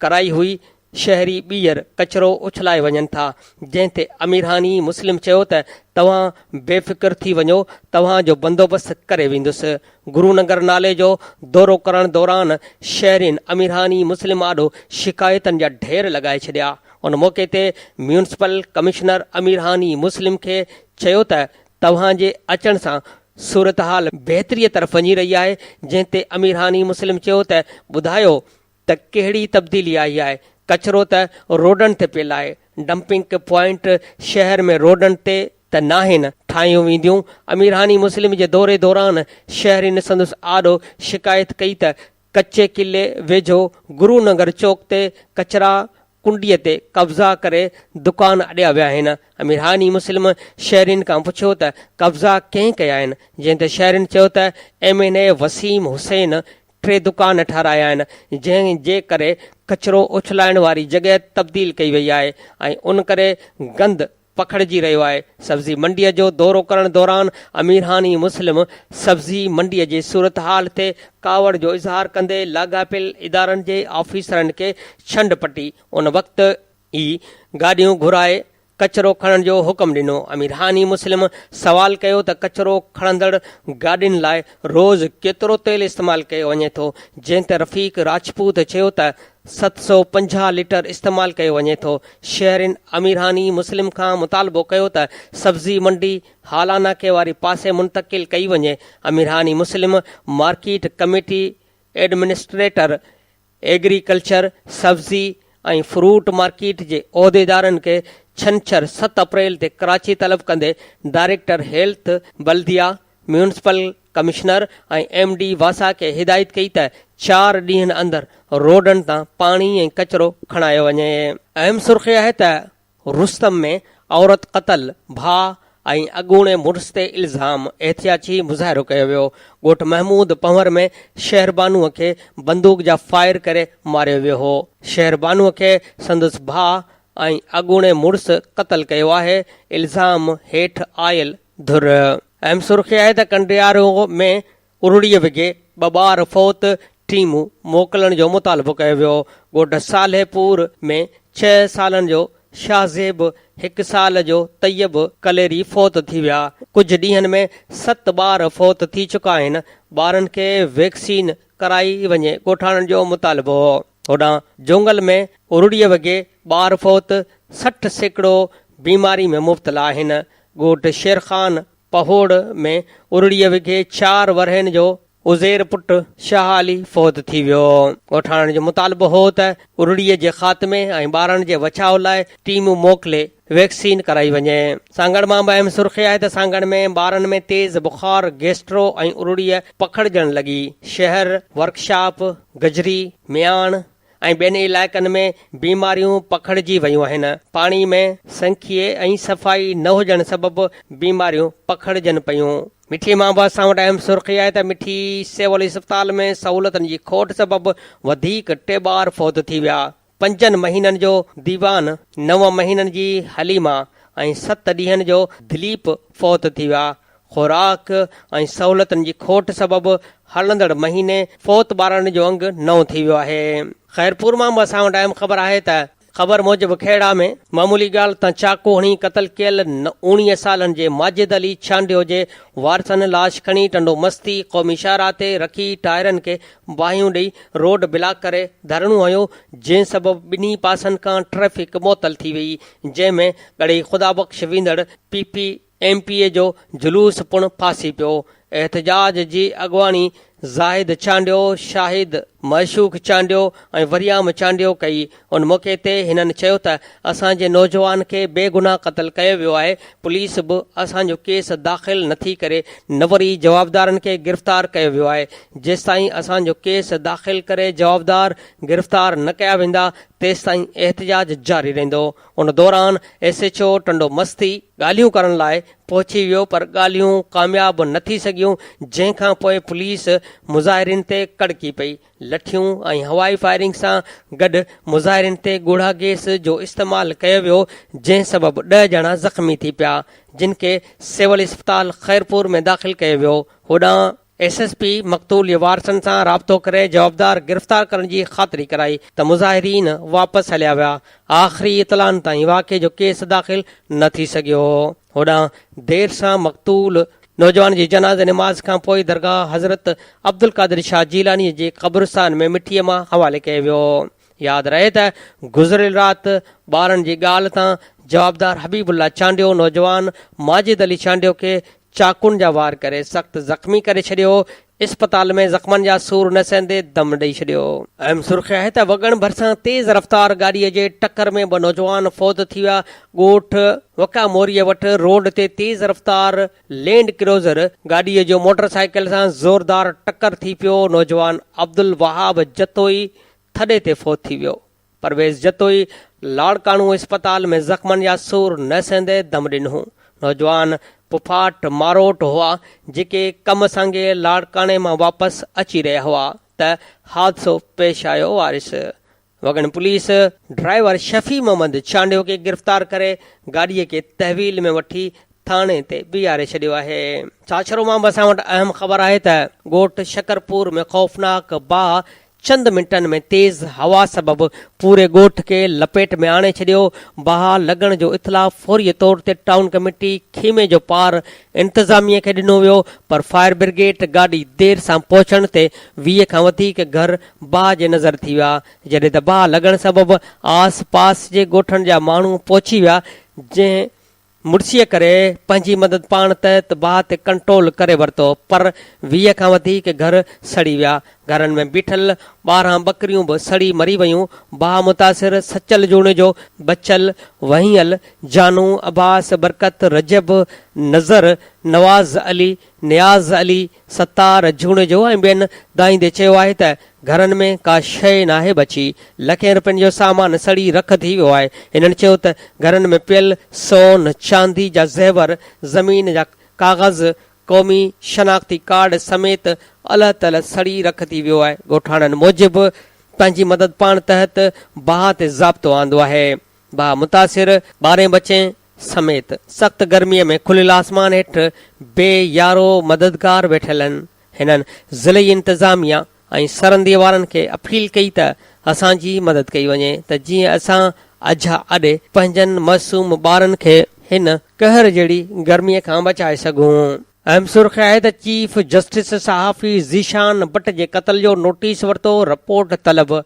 कराई हुई, शहरी ॿीहर कचरो उछलाए वञनि था। जंहिं ते अमीर हानी मुस्लिम चयो त तव्हां बेफ़िक्र थी वञो, तव्हांजो बंदोबस्तु करे वेंदुसि। गुरुनगर नाले जो दौरो करण दौरान शहरीन अमीर हानी मुस्लिम आॾो शिकायतनि जा ढेर लॻाए छॾिया। उन मौक़े ते म्यूनिसिपल कमिश्नर अमीर हानी मुस्लिम खे चयो त तव्हांजे अचण सां सूरत हाल बहितरीअ तरफ़ वञी रही आहे। जंहिं ते अमीर हानी मुस्लिम चयो त ॿुधायो त कहिड़ी तब्दीली आई आहे? कचरो त रोडनि ते पियल आहे, डंपिंग पॉइंट शहर में रोडनि ते त नाहिनि ठाहियूं वेंदियूं। अमीर हानी मुस्लिम जे दौरे दौरान शहरीन संदसि आॾो शिकायत कई त कचे किले वेझो गुरुनगर चौक ते कचरा कुंडीअ ते कब्ज़ा करे दुकान अॾिया विया आहिनि। अमीर हानी मुस्लिम शहरीन खां पुछियो त कब्ज़ा कंहिं कया आहिनि? जंहिं ते शहरीन चयो त MNA वसीम हुसैन 3 दुकान ठाराया आहिनि, जंहिं जे करे कचरो उछलाइण वारी जॻह तब्दील कई वई आहे ऐं उन करे गंद पखड़जी रहियो आहे। सब्ज़ी मंडीअ जो दौरो करण दौरान अमीर हानी मुस्लिम सब्ज़ी मंडीअ जे सूरत हाल ते कावड़ जो इज़हार कंदे लाॻापियल इदारनि जे ऑफिसरनि खे छंड पटी उन वक़्तु ई गाॾियूं घुराए कचरो खणण जो हुकुम ॾिनो। अमीर हानी मुस्लिम सवाल कयो त कचरो खणंदड़ गाॾियुनि लाइ रोज़ केतिरो तेल इस्तेमालु कयो वञे थो? जंहिं ते रफ़ीक राजपूत चयो त 750 लीटर इस्तेमालु कयो वञे थो। शहरीन अमीर हानी मुस्लिम खां मुतालबो कयो त सब्ज़ी मंडी हालानाके वारी पासे मुंतक़िल कई वञे। अमीर हानी मुस्लिम मार्केट कमेटी एडमिनिस्ट्रेटर एग्रीकल्चर, सब्ज़ी ऐं फ्रूट मार्केट जे उहिदेदारनि खे छंछरु 7 अप्रैल ते कराची तलब कंदे डायरेक्टर हेल्थ बल्दिया, म्यूनिसिपल कमिश्नर ऐं MD वासा खे हिदायत कई त 4 ॾींहनि अंदरि रोडनि तां पाणी ऐं कचरो खणायो वञे। अहम सुर्ख़ी आहे त रुस्तम में औरत क़तल, भाउ ऐं अॻूणे मुड़ुस ते इल्ज़ाम, एहतियाती मुज़ाहिरो कयो वियो। ॻोठ महमूद पंवर में शहरबानूअ खे बंदूक जा फायर करे मारियो वियो हो। शहरबानूअ खे संदसि भाउ ऐं अॻूणे मुड़ुस क़तल कयो आहे। इल्ज़ाम हेठि आयल धुर। अहम सुर्ख़ी आहे त कंडियारो में उरुड़ीअ विघे 2 ॿार फौत, टीमूं मोकिलण जो मुतालबो कयो वियो। ॻोठ सालेहपुर में 6 सालनि जो शाहज़ेब, 1 साल जो तैयब कलेरी फौत थी विया। कुझु ॾींहनि में 7 ॿार फौत थी चुका आहिनि। ॿारनि खे वैक्सीन कराई वञे, ॻोठाणनि जो मुतालबो हो। होॾां जुंगल में उरुड़ीअ वॻे ॿार फौत, 60% बीमारी में मुब्तला आहिनि। ॻोठ शेरखान पहोड़ में उरुड़ीअ विघे 4 वरहनि जो उज़ेर पुट शाह अली फौत थी वियो। ॻोठाणनि जो मुतालबो हो त उरुड़ीअ जे ख़ात्मे ऐं ॿारनि जे बचाव लाइ टीमूं मोकिले वैक्सीन कराई वञे। सांगड़ मां बि अहम सुर्ख़ी आहे त सांगड़ में ॿारनि में तेज़ बुख़ार, गैस्ट्रो ऐं उरुड़ीअ पखड़जण लॻी। शहर, वर्कशॉप, गजरी, मियाण ऐं ॿियनि इलाइक़नि में बीमारियूं पखड़जी वयूं आहिनि। पाणी में संखीअ ऐं सफ़ाई न हुजण सबबि बीमारियूं पखड़जनि पयूं। मिठी मां बि असां वटि अहम सुर्ख़ी आहे त मिठी सिविल इस्पताल में सहूलियतनि जी खोट सबबि वधीक 3 ॿार फौत थी विया। 5 महीननि जो दीवान, 9 महीननि जी हलीमा ऐं 7 ॾींहनि जो दिलीप फौत थी विया। खुराक ऐं सहूलियतनि जी खोट सबबि हलंदड़ महीने फौत ॿारनि जो अंग 9 थी वियो आहे। ख़ैरपुर मां बि असां वटि अहम ख़बर आहे त ख़बर मूजिबि खेड़ा में मामूली ॻाल्हि तां चाकू हणी क़तल कयल 19 सालनि जे माजिद अली छांडियो जे वारसनि लाश खणी टंडो मस्ती क़ौमी शाहरा ते रखी टायरनि खे बाहियूं ॾेई रोड ब्लॉक करे धरणो हुयो, जंहिं सबबि ॿिन्ही पासनि खां ट्रैफ़िक मुअतल थी वई, जंहिं में ॻड़ी ख़ुदा बख़्श वेंदड़ PPMPA जो जुलूस पिणु फासी पियो। एहतजाज जी अॻवानी ज़ाहिद चांडियो, शाहिद मशूक चांडियो ऐं वरियाम चांडियो कई। उन मौक़े ते हिननि चयो त असांजे नौजवान खे बेगुनाह क़तल कयो वियो आहे। पुलिस बि असांजो केस दाख़िल नथी करे, न वरी जवाबदारनि खे गिरफ़्तार कयो वियो आहे। जेसिताईं असांजो केस दाख़िल करे जवाबदार गिरफ़्तार न कया वेंदा, तेसिताईं एहतजाज जारी रहंदो। उन दौरान SHO टंडो मस्ती ॻाल्हियूं करण लाइ पहुची वियो, पर ॻाल्हियूं कामयाब न थी सघियूं, जंहिंखां पोइ पुलिस मुज़ाहिरीन ते कड़की पई। लठियूं ऐं हवाई फायरिंग सां गॾु मुज़ाहिरीन ते ॻोढ़ा गैस जो इस्तेमालु कयो वियो, जंहिं सबबि 10 ॼणा ज़ख़्मी थी पिया, जिन खे सिविल इस्पताल ख़ैरपुर में दाख़िल कयो वियो। होॾां SSP मक़तूल जे वारसनि सां राब्तो करे जवाबदार गिरफ़्तार करण जी ख़ातिरी कराई त मुज़ाहिरीन वापसि हलिया विया। आख़िरी इतलान ताईं वाक़े जो केस दाख़िल न थी सघियो। होॾां देरि सां मक़तूल नौजवान जी जनाज़ नमाज़ खां पोइ दरगाह हज़रत अब्दुल कादिर शाह जीलानी जे क़ब्रिस्तान में मिटीअ मां हवाले कयो वियो। यादि रहे त गुज़िरियल राति ॿारनि जी ॻाल्हि तां जवाबदार हबीबुल्ला चांडियो नौजवान माजिद अली चांडियो खे चाकुनि जा वार करे सख़्त ज़ख़्मी करे छॾियो। इस्पताल में ज़ख़्मनि जा सूर न सहंदे दम ॾेई छॾियो। अहम सुर्ख़ी आहे त वॻण भरिसां तेज़ रफ़्तार गाॾीअ जे टकर में 2 नौजवान फौत थी विया। ॻोठ वका मोरीअ वटि रोड ते तेज़ रफ़्तार लैंड क्रूज़र गाॾीअ जो मोटरसाइकिल सां ज़ोरदार टकर थी पियो। नौजवान अब्दुल वहाब जतोई थॾे ते फौत थी वियो। परवेज़ जतोई लाड़काणू इस्पताल में ज़ख़्मनि जा सूर न सहंदे दम ॾिनो। नौजवान पुफाट मारोट हुआ, जेके कम सांगे लाड़काणे मां वापसि अची रहिया हुआ त हादसो पेश आयो। वारिस वॻण पुलिस ड्राइवर शफ़ी मोहम्मद चांडियो खे गिरफ़्तार करे गाॾीअ खे तहवील में वठी थाणे ते बीहारे छॾियो आहे। चाचरो मां असां वटि अहम ख़बर आहे त ॻोठ शकरपुर में ख़ौफ़नाक बाहि चंद मिंटनि में तेज़ हवा सबबि पूरे ॻोठ खे लपेट में आणे छॾियो। बाहि लॻण जो इतला फौरी तौर ते टाउन कमेटी खीमे जो पार इंतिज़ामिया खे ॾिनो वियो, पर फायर ब्रिगेड गाॾी देरि सां पहुचण ते 20 खां वधीक घर बाहि जे नज़र थी विया। जॾहिं त बाहि लॻण सबबि आस पास जे ॻोठनि जा माण्हू पहुची विया, जंहिं मुड़सीअ करे पंहिंजी मदद पाण तहत बाहि ते कंट्रोल करे वरितो, पर 20 खां वधीक घर सड़ी विया। घरनि में बीठल 12 बकरियूं बि सड़ी मरी वयूं। बाहि मुतासिर सचल जूणे जो बचल, वहीयल, जानू, अब्बास, बरकत, रजब, नज़र नवाज़ अली, नियाज़ अली, सत्तार जूण जो ऐं ॿियनि दाईंदे चयो आहे त घरनि में का शइ नाहे बची, लखें रुपयनि जो सामान सड़ी रख थी वियो आहे। हिननि चयो त घरनि में पियल सोन चांदी जा ज़ेवर, ज़मीन जा काग़ज़, क़ौमी शनाख़्ती कार्ड समेत अलाह तला सड़ी रख थी वियो आहे। ॻोठाणनि मूजिबि पंहिंजी मदद पाण तहत बाहि ते ज़ाब्तो आंदो आहे। बाहि मुतासिर 12 बचे समेत सख़्त गर्मीअ में खुलियल आसमान हेठि बेयारो मददगार वेठल आहिनि। हिननि ज़िले इंतिज़ामिया ऐं सरहंदीअ वारनि खे अपील कई त असांजी मदद कई वञे त जीअं असां अझा अॾे पंहिंजनि मासूम ॿारनि खे हिन कहर जहिड़ी गर्मीअ खां बचाए सघूं। अहम सुर्ख़ आहे त चीफ जस्टिस सहाफ़ी ज़ीशान भट्ट जे क़त्ल जो नोटिस वरितो, रिपोर्ट तलब।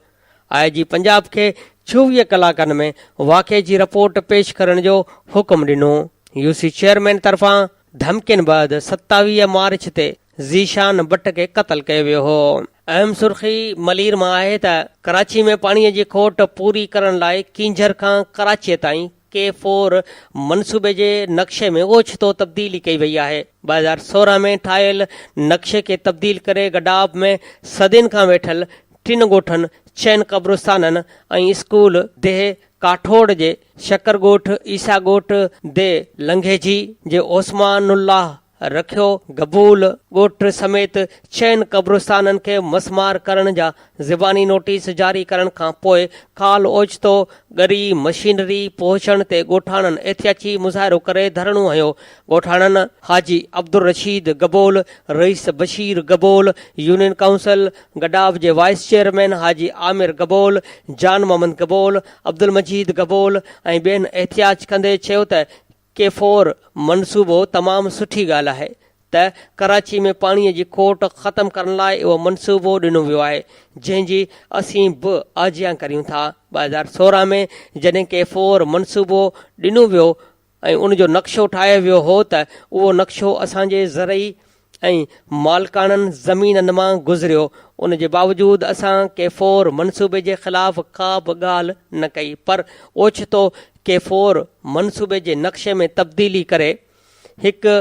IG पंजाब खे 24 कलाकनि में वाक़े जी रिपोर्ट पेश करण जो हुकुम ॾिनो। UC चेयरमैन तरफ़ां धमकियुनि बैदि 27 मार्च ते ज़ीशान भट्ट खे क़त्ल कयो वियो हो। अहम सुर्ख़ी मलीर मां आहे त कराची में पाणीअ जी खोट पूरी करण लाइ किंझर खां कराचीअ ताईं K4 मनसूबे जे नक्शे में ओचितो तब्दीली कई वई आहे। 2016 में ठाहियल नक्शे खे तब्दील करे गडाब में सदियुनि खां वेठल 3 ॻोठनि, 6 क़ब्रिस्ताननि ऐं स्कूल देह काठोड़ जे शकर ॻोठ, ईसा ॻोठ दे लंघेजी जे ओस्मानुल्लाह रखियो गबूल ॻोठ समेत 6 क़ब्रिस्ताननि खे मसमार करण जा ज़बानी नोटिस जारी करण खां पोइ खाल ओचितो ॻरी मशीनरी पहुचण ते ॻोठाणनि एहतियाती मुज़ाहिरो करे धरणो हयो। ॻोठाणनि Haji Abdul Rashid Gabol, rice Bashir Gabol, union council गडाब जे वाइस चेयरमैन हाजी आमिर गबोल, जान मोहम्मद गबोल, अब्दुल मजीद गबोल ऐं ॿियनि एहतियात कंदे चयो त K4 मनसूबो तमामु सुठी ॻाल्हि आहे त कराची में पाणीअ जी खोट ख़तमु करण लाइ उहो मनसूबो ॾिनो वियो आहे, जंहिंजी असीं बि आजियां करियूं था। 2016 में जॾहिं K4 मनसूबो ॾिनो वियो ऐं उनजो नक्शो ठाहियो वियो हो त उहो नक्शो असांजे ज़रई ऐं मालिकाननि ज़मीननि मां गुज़रियो। उन जे बावजूदि असां K4 मनसूबे जे ख़िलाफ़ का बि ॻाल्हि न कई, पर ओचितो K4 मनसूबे जे नक्शे में तब्दीली करे हिकु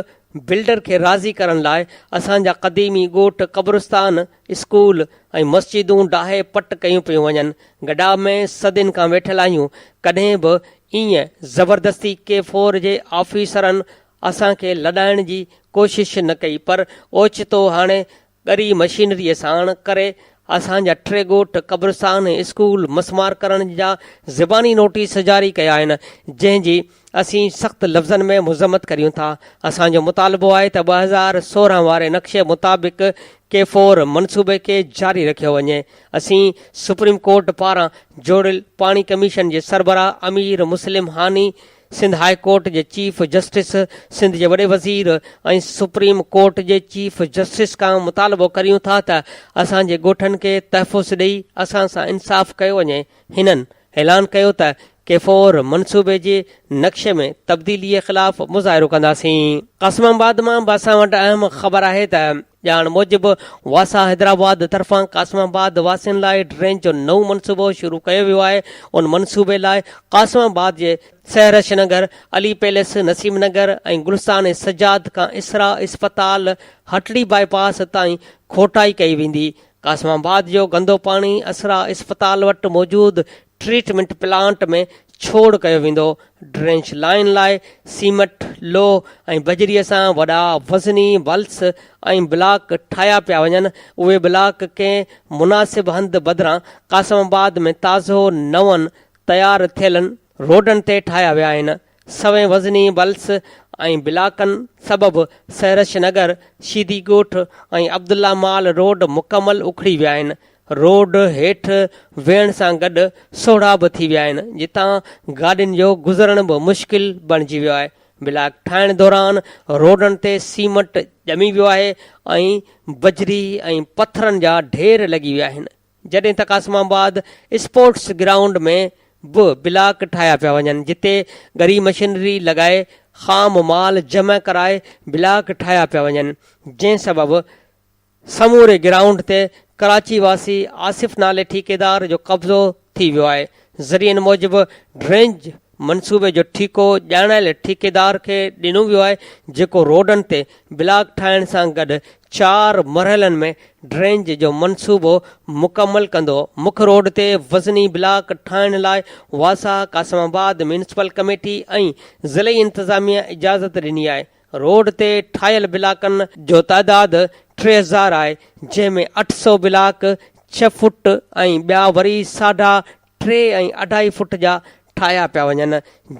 बिल्डर खे राज़ी करण लाइ असांजा क़दीमी ॻोठ, क़ब्रिस्तान, स्कूल ऐं मस्जिदूं डाहे पट कयूं पियूं वञनि। गडाब में सदियुनि खां वेठल आहियूं, कॾहिं बि ईअं ज़बरदस्ती K4 जे ऑफिसरनि असांखे लॾाइण जी कोशिश न कई, पर ओचितो हाणे ॻरी मशीनरीअ सां करे असांजा 3 ॻोठ, क़ब्रिस्तान, स्कूल मसमार करण जा ज़बानी नोटिस जारी कया आहिनि, जंहिंजी असीं सख़्त लफ़्ज़नि में मुज़म्मत करियूं था। असांजो मुतालबो आहे त 2016 वारे नक्शे मुताबिक़ K4 मनसूबे खे जारी रखियो वञे। असीं सुप्रीम कोर्ट पारां जोड़ियल पाणी कमीशन जे सरबराह अमीर मुस्लिम हानी, सिंध हाई कोर्ट जे चीफ जस्टिस, सिंध जे वॾे वज़ीर ऐं सुप्रीम कोर्ट जे चीफ जस्टिस खां मुतालबो करियूं था त असांजे ॻोठनि खे तहफ़ुज़ ॾेई असां सां इंसाफ़ कयो वञे। हिननि ऐलान कयो त K4 मनसूबे जे नक्शे में तब्दीलीअ ख़िलाफ़ मुज़ाहिरो कंदासीं। कासिमाबाद मां असां वटि अहम ख़बर आहे त ॼाण मूजिबि वासा हैदराबाद तरफ़ां कासिमाबाद वासियुनि लाइ ड्रेन जो नओं मनसूबो शुरू कयो वियो आहे। उन मनसूबे लाइ कासिमाबाद जे सहरश नगर, अली पैलेस, नसीम नगर ऐं गुलस्तान सजाद खां इसरा इस्पताल, हटड़ी बाईपास ताईं खोटाई कई वेंदी। कासिमाबाद जो गंदो पाणी असरा इस्पताल वटि मौजूदु ट्रीटमेंट प्लांट में छोड़ कयो वेंदो। ड्रेंच लाइन लाइ सीमेंट, लोह ऐं बजरीअ सां वॾा वज़नी वल्स ऐं ब्लॉक ठाहिया पिया वञनि। उहे ब्लॉक कंहिं मुनासिब हंधि बदिरां कासिमाबाद में ताज़ो नवनि तयारु थियलनि रोडनि ते ठाहिया विया आहिनि। सवें वज़नी वल्स ऐं ब्लॉकनि सबबि सहरश नगर, शीदी ॻोठ ऐं अब्दुल्ला माल रोड मुकमल उखड़ी विया आहिनि। रोड हेठि वेहण सां गॾु सोढ़ा बि थी विया आहिनि, जितां गाॾियुनि जो गुज़रण बि मुश्किल बणिजी वियो आहे। ब्लॉक ठाहिण दौरान रोडनि ते सीमेंट ॼमी वियो आहे ऐं बजरी ऐं पथरनि जा ढेर लॻी विया आहिनि। जॾहिं त कासिमाबाद स्पोर्ट्स ग्राउंड में बि ब्लॉक ठाहिया पिया वञनि, जिते ॻरी मशीनरी लॻाए ख़ाम माल जमा कराए ब्लॉक ठाहिया पिया वञनि, जंहिं सबबि समूरे ग्राउंड ते कराची वासी आसिफ़ नाले ठेकेदार जो कब्ज़ो थी वियो आहे। ज़रियनि मूजिबि ड्रेंज मनसूबे जो ठीको ॼाणायल ठेकेदार खे ॾिनो वियो आहे, जेको रोडनि ते ब्लॉक ठाहिण सां गॾु 4 मरहलनि में ड्रेनेज जो मनसूबो मुकमल कंदो। मुख्य रोड ते वज़नी ब्लॉक ठाहिण लाइ वासा कासिमाबाद म्यूनिसिपल कमेटी ऐं ज़िले इंतिज़ामिया इजाज़त ॾिनी आहे। रोड ते ठाहियल ब्लॉकनि जो तइदाद 3000 आहे, जंहिंमें 800 ब्लॉक 6 फुट ऐं ॿिया वरी 3.5 ऐं 2.5 फुट जा ठाहिया पिया वञनि,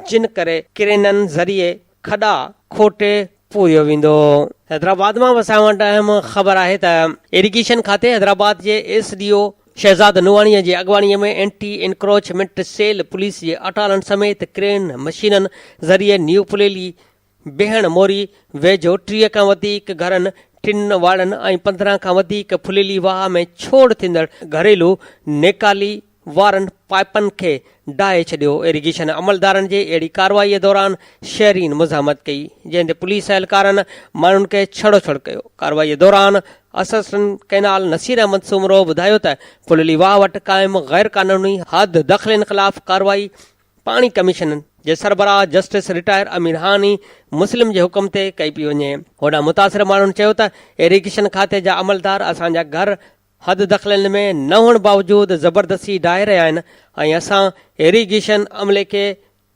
जिन करे क्रेननि ज़रिए खॾा खोटे पूरियो वेंदो। हैदराबाद मां वसां वटि अहम ख़बर आहे त इरिगेशन खाते हैदराबाद जे SDO शहज़ाद नुवाणीअ जी अॻवानीअ में एंटी इंक्रोचमेंट सेल पुलिस जे अटालन समेत क्रेन मशीननि ज़रिए न्यू पुलेली बेहण मोरी वेझो 30 खां वधीक घरनि, टिन वाड़नि ऐं 15 खां वधीक फुलेली वाह में छोड़ थींदड़ घरेलू नेकाली वारनि पाइपनि खे डाहे छॾियो। इरिगेशन अमलदारनि जे अहिड़ी कार्रवाईअ दौरान शहरीन मुज़ाहमत कई, जंहिं ते पुलिस एहलकारनि माण्हुनि खे छड़ो छड़ कयो। कार्रवाईअ दौरान असिस्टेंट कैनाल नसीर अहमद सुमरो ॿुधायो त फुलेली वाह वटि क़ाइम गैर क़ानूनी हद दख़लनि ख़िलाफ़ कार्रवाई पाणी कमीशन जे सरबराह जस्टिस रिटायर अमीर हानी मुस्लिम जे हुकुम ते कई पई वञे। होॾां मुतासिर माण्हुनि चयो त इरिगेशन खाते जा अमलदार असांजा घर हद दख़लनि में न हुअण बावजूदि ज़बरदस्ती डाहे रहिया आहिनि ऐं असां इरिगेशन अमले खे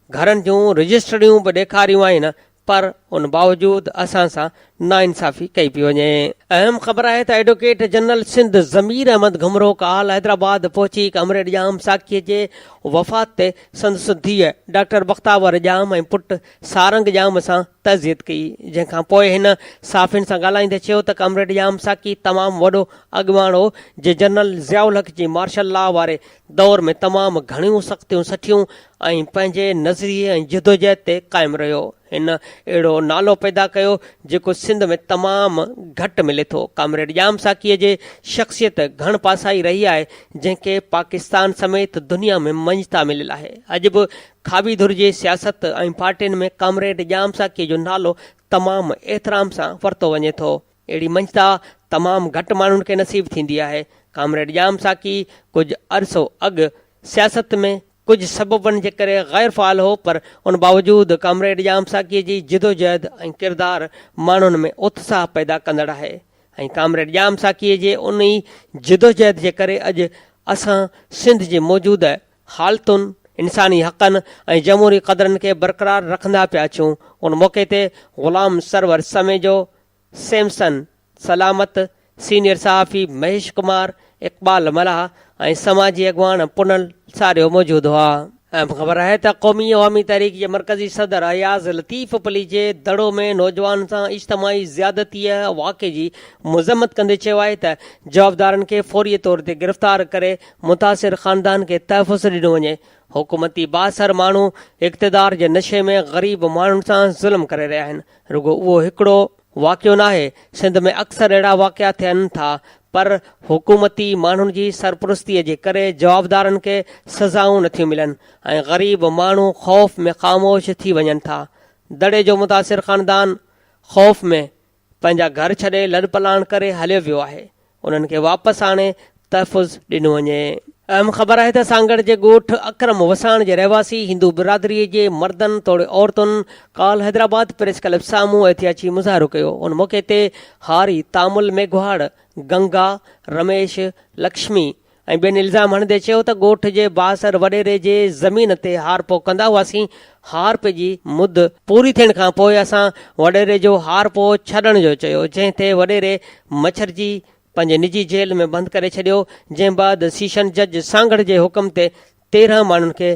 घरनि जूं रजिस्ट्रियूं बि ॾेखारियूं आहिनि, पर उन बावजूदि असां सां नाइंसाफ़ी कई पई वञे। अहम ख़बर आहे त एडवोकेट जनरल सिंध ज़मीर अहमद घुमरो काल हैदराबाद पहुची कमरेड जाम साकीअ जे वफ़ात ते संदसि धीअ डॉक्टर बख्तावर जाम ऐं पुटु सारंग जाम सां तज़ियत कई। जंहिंखां पोइ हिन साफ़िन सां ॻाल्हाईंदे चयो त कमरेड जाम साकी तमामु वॾो अॻुवाण हो, जे जनरल ज़ियाउल हक़ जी मार्शल लॉ वारे दौर में तमामु घणियूं सख़्तियूं सठियूं ऐं पंहिंजे नज़रिये ऐं जदोजहद ते क़ाइमु रहियो। हिन अहिड़ो नालो पैदा कयो जेको सिंध में तमामु घटि मिले थो। कमरेड जाम साकीअ जे शख़्सियत घण पासाई रही आहे, जंहिंखे पाकिस्तान समेत दुनिया में मंझता मिलियल आहे। अॼु बि खाबी धुर जे सियासत ऐं पार्टियुनि में कमरेड जाम साकीअ जो नालो तमामु एतिराम सां वरितो वञे थो। अहिड़ी मंझता तमामु घटि माण्हुनि खे नसीब थींदी आहे। कमरेड जाम साकी कुझु अरसो अॻु सियासत में कुझु सबबनि जे करे गैर फ़ाल हो, पर उन बावजूदि कमरेड जाम साकीअ जी जिदोजहद ऐं किरदारु माण्हुनि में उत्साह पैदा कंदड़ आहे। ऐं कमरेड जाम साकीअ जे उन ई जिदोजहद जे करे अॼु असां सिंध जे मौजूदु हालतुनि, इंसानी हक़नि ऐं जमहूरी क़दरनि खे बरक़रार रखंदा पिया अचूं। उन मौक़े ते ग़ुलाम सरवर समेजो, सैमसन सलामत, सीनियर सहाफ़ी महेश कुमार, इक़बाल मलाह ऐं समाजी अॻवान पुनल सारियो मौजूदु हुआ। अहम ख़बर आहे त क़ौमी अवामी तहरीक जे मरकज़ी सदर अयाज़ लतीफ़ पली जे दड़ो में नौजवान सां इज्तमाही ज़्यादतीअ वाक़े जी मज़म्मत कंदे चयो आहे त जवाबदारनि खे फौरी तौर ते गिरफ़्तार करे मुतासिर ख़ानदान खे तहफ़ुज़ ॾिनो वञे। हुकूमती बासर माण्हू इक़्तिदार जे नशे में ग़रीब माण्हुनि सां ज़ुल्म करे रहिया आहिनि। रुगो उहो हिकिड़ो वाक़ियो न आहे, सिंध में अक्सर अहिड़ा वाक़िया थियनि था, पर हुकूमती माण्हुनि जी सरपरस्तीअ जे करे जवाबदारनि खे सज़ाऊं नथियूं मिलनि ऐं ग़रीब माण्हू ख़ौफ़ में ख़ामोश थी वञनि था। दड़े जो मुतासिर ख़ानदान ख़ौफ़ में पंहिंजा घर छॾे लॾपलाण करे हलियो वियो आहे। उन्हनि खे वापसि आणे तहफ़ुज़ ॾिनो वञे। अहम ख़बर आहे त सांगड़ जे ॻोठ अकरम वसाण जे रहवासी हिंदू बिरादरीअ जे मर्दनि तोड़े औरतुनि काल हैदराबाद प्रेस क्लब साम्हूं एहतियाती मुज़ाहिरो कयो। उन मौक़े ते हारी, तामुल मेघवाड़, गंगा, रमेश, लक्ष्मी ऐं ॿियनि इल्ज़ाम हणंदे चयो त ॻोठ जे बासर वॾेरे जे ज़मीन ते हारपो कंदा हुआसीं। हारपे जी मुद पूरी थियण खां पोइ असां वॾेरे जो हारपो छॾण जो चयो, जंहिं ते वॾेरे मच्छर जी पंहिंजे निजी जेल में बंदि करे छॾियो। जंहिं बाद सीशन जज सांगड़ जे हुकुम ते 13 माण्हुनि खे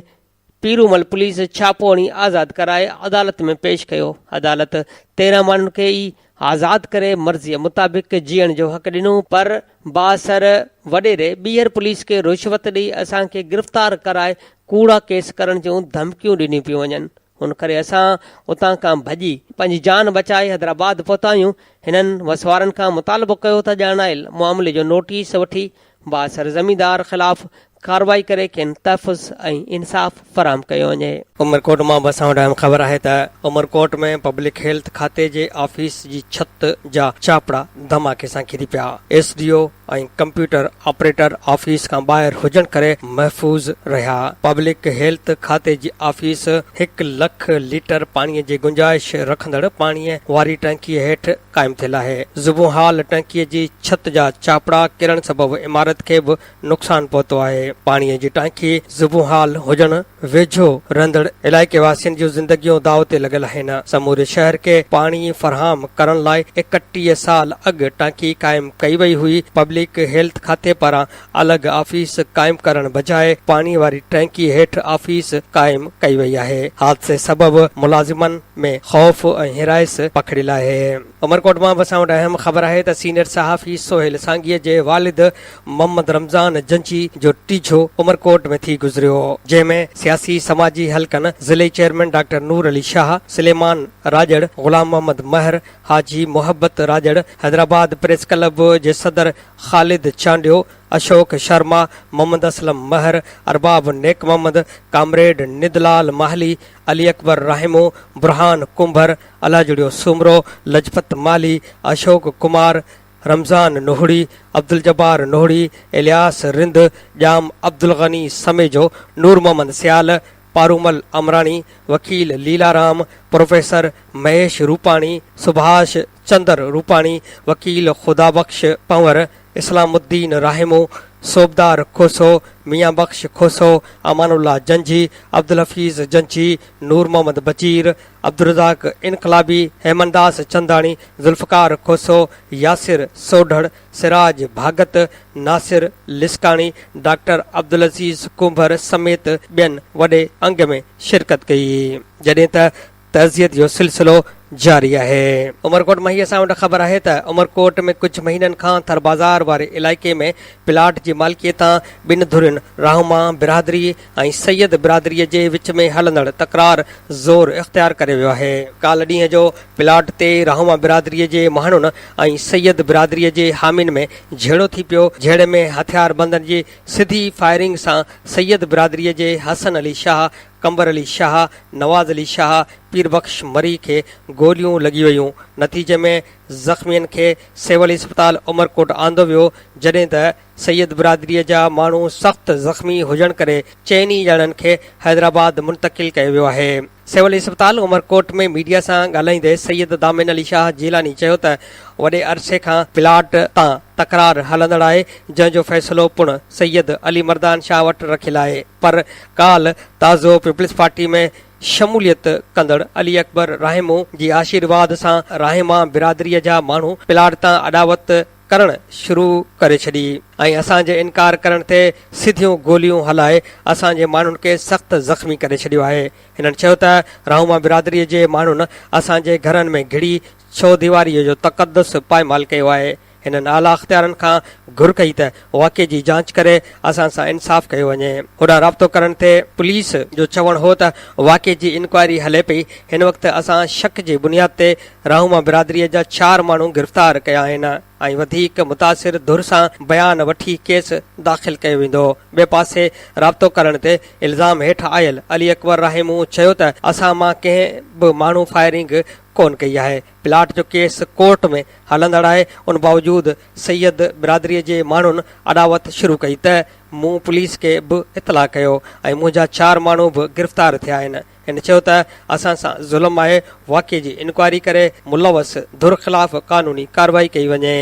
पीरूमल पुलिस छापो हणी आज़ादु कराए अदालत में पेश कयो। अदालत 13 माण्हुनि खे ई आज़ादु करे मर्ज़ीअ मुताबिक़ जीअण जो हक़ ॾिनो, पर बासर वॾेरे ॿीहर पुलिस खे रिश्वत ॾेई असांखे गिरफ़्तार कराए कूड़ा केस करण जूं धमकियूं ॾिनियूं पियूं वञनि। उन करे असां उतां खां भॼी पंहिंजी जान बचाए हैदराबाद पहुता आहियूं। हिननि वसवारनि खां मुतालबो कयो त ॼाणायल मामले जो नोटिस वठी बासर ज़मींदार ख़िलाफ़ कार्रवाई करे खेनि तहफ़ुज़ ऐं इंसाफ़ फराहम कयो वञे। उमरकोट मां बसां वटि ख़बर आहे त उमरकोट में पब्लिक हेल्थ खाते जे ऑफिस जी छत जा चापड़ा धमाके सां किरी पिया। SDO ऐं कंप्यूटर ऑपरेटर ऑफिस खां ॿाहिरि हुजण करे महफ़ूज़ रहिया। पब्लिक हेल्थ खाते जी ऑफिस 1 लख लीटर पाणीअ जी गुंजाइश रखंदड़ पाणीअ वारी टंकीअ हेठि क़ाइमु थियल आहे। ज़ुबो हाल टंकीअ जी छत जा चापड़ा किरण सबबि इमारत खे बि नुक़सान पहुतो आहे। पाणीअ जी टंकी ज़ुबो हाल हुजण वेझो रहंदड़ इलाइक़े वासियुनि जूं ज़िंदगियूं दाव ते लॻल आहिनि। समूरे शहर खे पाणी फराहम करण लाइ 31 साल अॻु टंकी क़ाइमु कई वई हुई। पब्लिक हेल्थ खाते पारां अलॻि ऑफिस क़ाइमु करण बजाए पाणी वारी टंकी हेठि ऑफिस क़ाइमु कई वई आहे। हादसे सबबि मुलाज़िमनि में ख़ौफ़ ऐं हिराइस पखड़ियल आहे। उमरकोट मां बि असां वटि अहम ख़बर आहे त सीनियर सहाफ़ी सोहेल सांगीअ जे वालिद मोहम्मद रमज़ान जंजी जो टीजो उमरकोट में थी गुज़रियो, जंहिंमें सियासी समाजी हलकनि ज़िले चेयरमैन डॉक्टर नूर अली शाह, सुलेमान राजड़, गुलाम मोहम्मद महर, हाजी मोहब्बत राजड़, हैदराबाद प्रेस क्लब जे सदर ख़ालिद चांडियो, अशोक शर्मा, मोहम्मद असलम महर, अरबाब नेक मोहम्मद, कामरेड निदलाल माहली, अली अकबर राहिमो, बुरहान कुंभर, अलाजुड़ियो सुमरो, लजपत माली, अशोक कुमार, रमज़ान नोहड़ी, अब्दुल जब्बार नोहड़ी, इलियास रिंद, जाम अब्दुल गनी समेजो, नूर मोहम्मद सियाल, पारूमल अमरानी, वकील लीलाराम, प्रोफेसर महेश रूपाणी, सुभाष चंद्र रूपाणी, वकील खुदाबख्श पंवर, इस्लामुद्दीन राहिमो, सोबदार खोसो, मियाँ बख्श खोसो, अमानुल्लाह जंजी, अब्दुल हफीज़ जंजी, नूर मोहम्मद बजीर, अब्दुल रज़ाक इनकलाबी, हेमनदास चंदाणी, जुल्फ़कार खोसो, यासिर सोढड़, सिराज भागत, नासिर लिस्काणी, डॉक्टर अब्दुल अज़ीज़ कुंभर समेत ॿियनि वॾे अंग में शिरकत कई, जॾहिं त तज़ियत जो सिलसिलो जारी आहे। उमरकोट मां ही असां वटि ख़बर आहे त उमरकोट में कुझु महीननि खां थर बाज़ार वारे इलाइक़े में प्लाट जी मालिकीअ तां ॿिनि धुरियुनि रहमा बिरादरी ऐं सैयद बिरादरीअ जे विच में हलंदड़ तकरार ज़ोर इख़्तियार करे वियो आहे। काल्ह ॾींहं जो प्लाट ते रहमा बिरादरीअ जे माण्हुनि ऐं सैयद बिरादरीअ जे हामिन में झेड़ो थी पियो, झेड़े में हथियार बंदनि जी सिधी फायरिंग सां सैयद बिरादरीअ जे हसन अली शाह, कंबर अली शाह, नवाज़ अली शाह, पीरबख्श मरी खे गोलियूं लॻी वयूं। नतीजे में ज़ख़्मियुनि खे सिविल इस्पताल उमरकोट आंदो वियो, जॾहिं त सैयद बिरादरीअ जा माण्हू सख़्तु ज़ख़्मी हुजण करे 4 ॼणनि खे हैदराबाद मुंतक़िल कयो वियो आहे। सिविल इस्पताल उमरकोट में मीडिया सां ॻाल्हाईंदे सैयद दामिन अली शाह जीलानी चयो त वॾे अरसे खां प्लाट तां तकरार हलंदड़ आहे, जंहिंजो फ़ैसिलो पिणु सैयद अली मर्दान शाह वटि रखियलु आहे। पर काल्ह ताज़ो पीपल्स पार्टी में शमूलियत कंदड़ अली अकबर राहिमो जी आशीर्वाद सां राहिमा बिरादरीअ जा माण्हू प्लाट तां अॾावत करण शुरू करे छॾी ऐं असांजे इनकार करण ते सिधियूं गोलियूं हलाए असांजे माण्हुनि खे सख़्तु ज़ख़्मी करे छॾियो आहे। हिननि चयो त रहमा बिरादरीअ जे माण्हुनि असांजे घरनि में घिड़ी छो दीवारीअ जो तक़दुस पायमाल कयो आहे। हिननि आला अख़्तियारनि खां घुर कई त वाक़े जी जांच करे असां सां इंसाफ़ कयो वञे। होॾां राब्तो करण ते पुलिस जो चवणु हो त वाक़े जी इंक्वायरी हले पई। हिन वक़्तु असां शक जी बुनियाद ते रहमा बिरादरीअ जा 4 माण्हू गिरफ़्तार कया आहिनि ऐं वधीक मुतासिर धुर सां बयान वठी केस दाख़िल कयो वेंदो। ॿिए पासे राब्तो करण ते इल्ज़ाम हेठि आयल अली अकबर राहिमू चयो त असां मां कंहिं बि माण्हू फायरिंग कोन कई आहे। प्लाट जो केस कोर्ट में हलंदड़ आहे, उन बावजूद सैयद बिरादरीअ जे माण्हुनि अॾावत शुरू कई त मूं पुलिस खे बि इतला कयो ऐं मुंहिंजा 4 माण्हू बि गिरफ़्तार थिया आहिनि। हिन चयो त असां सां ज़ुल्म आहे, वाक़े जी इंक्वायरी करे मुलवस धुर ख़िलाफ़ कानूनी कार्रवाई कई वञे।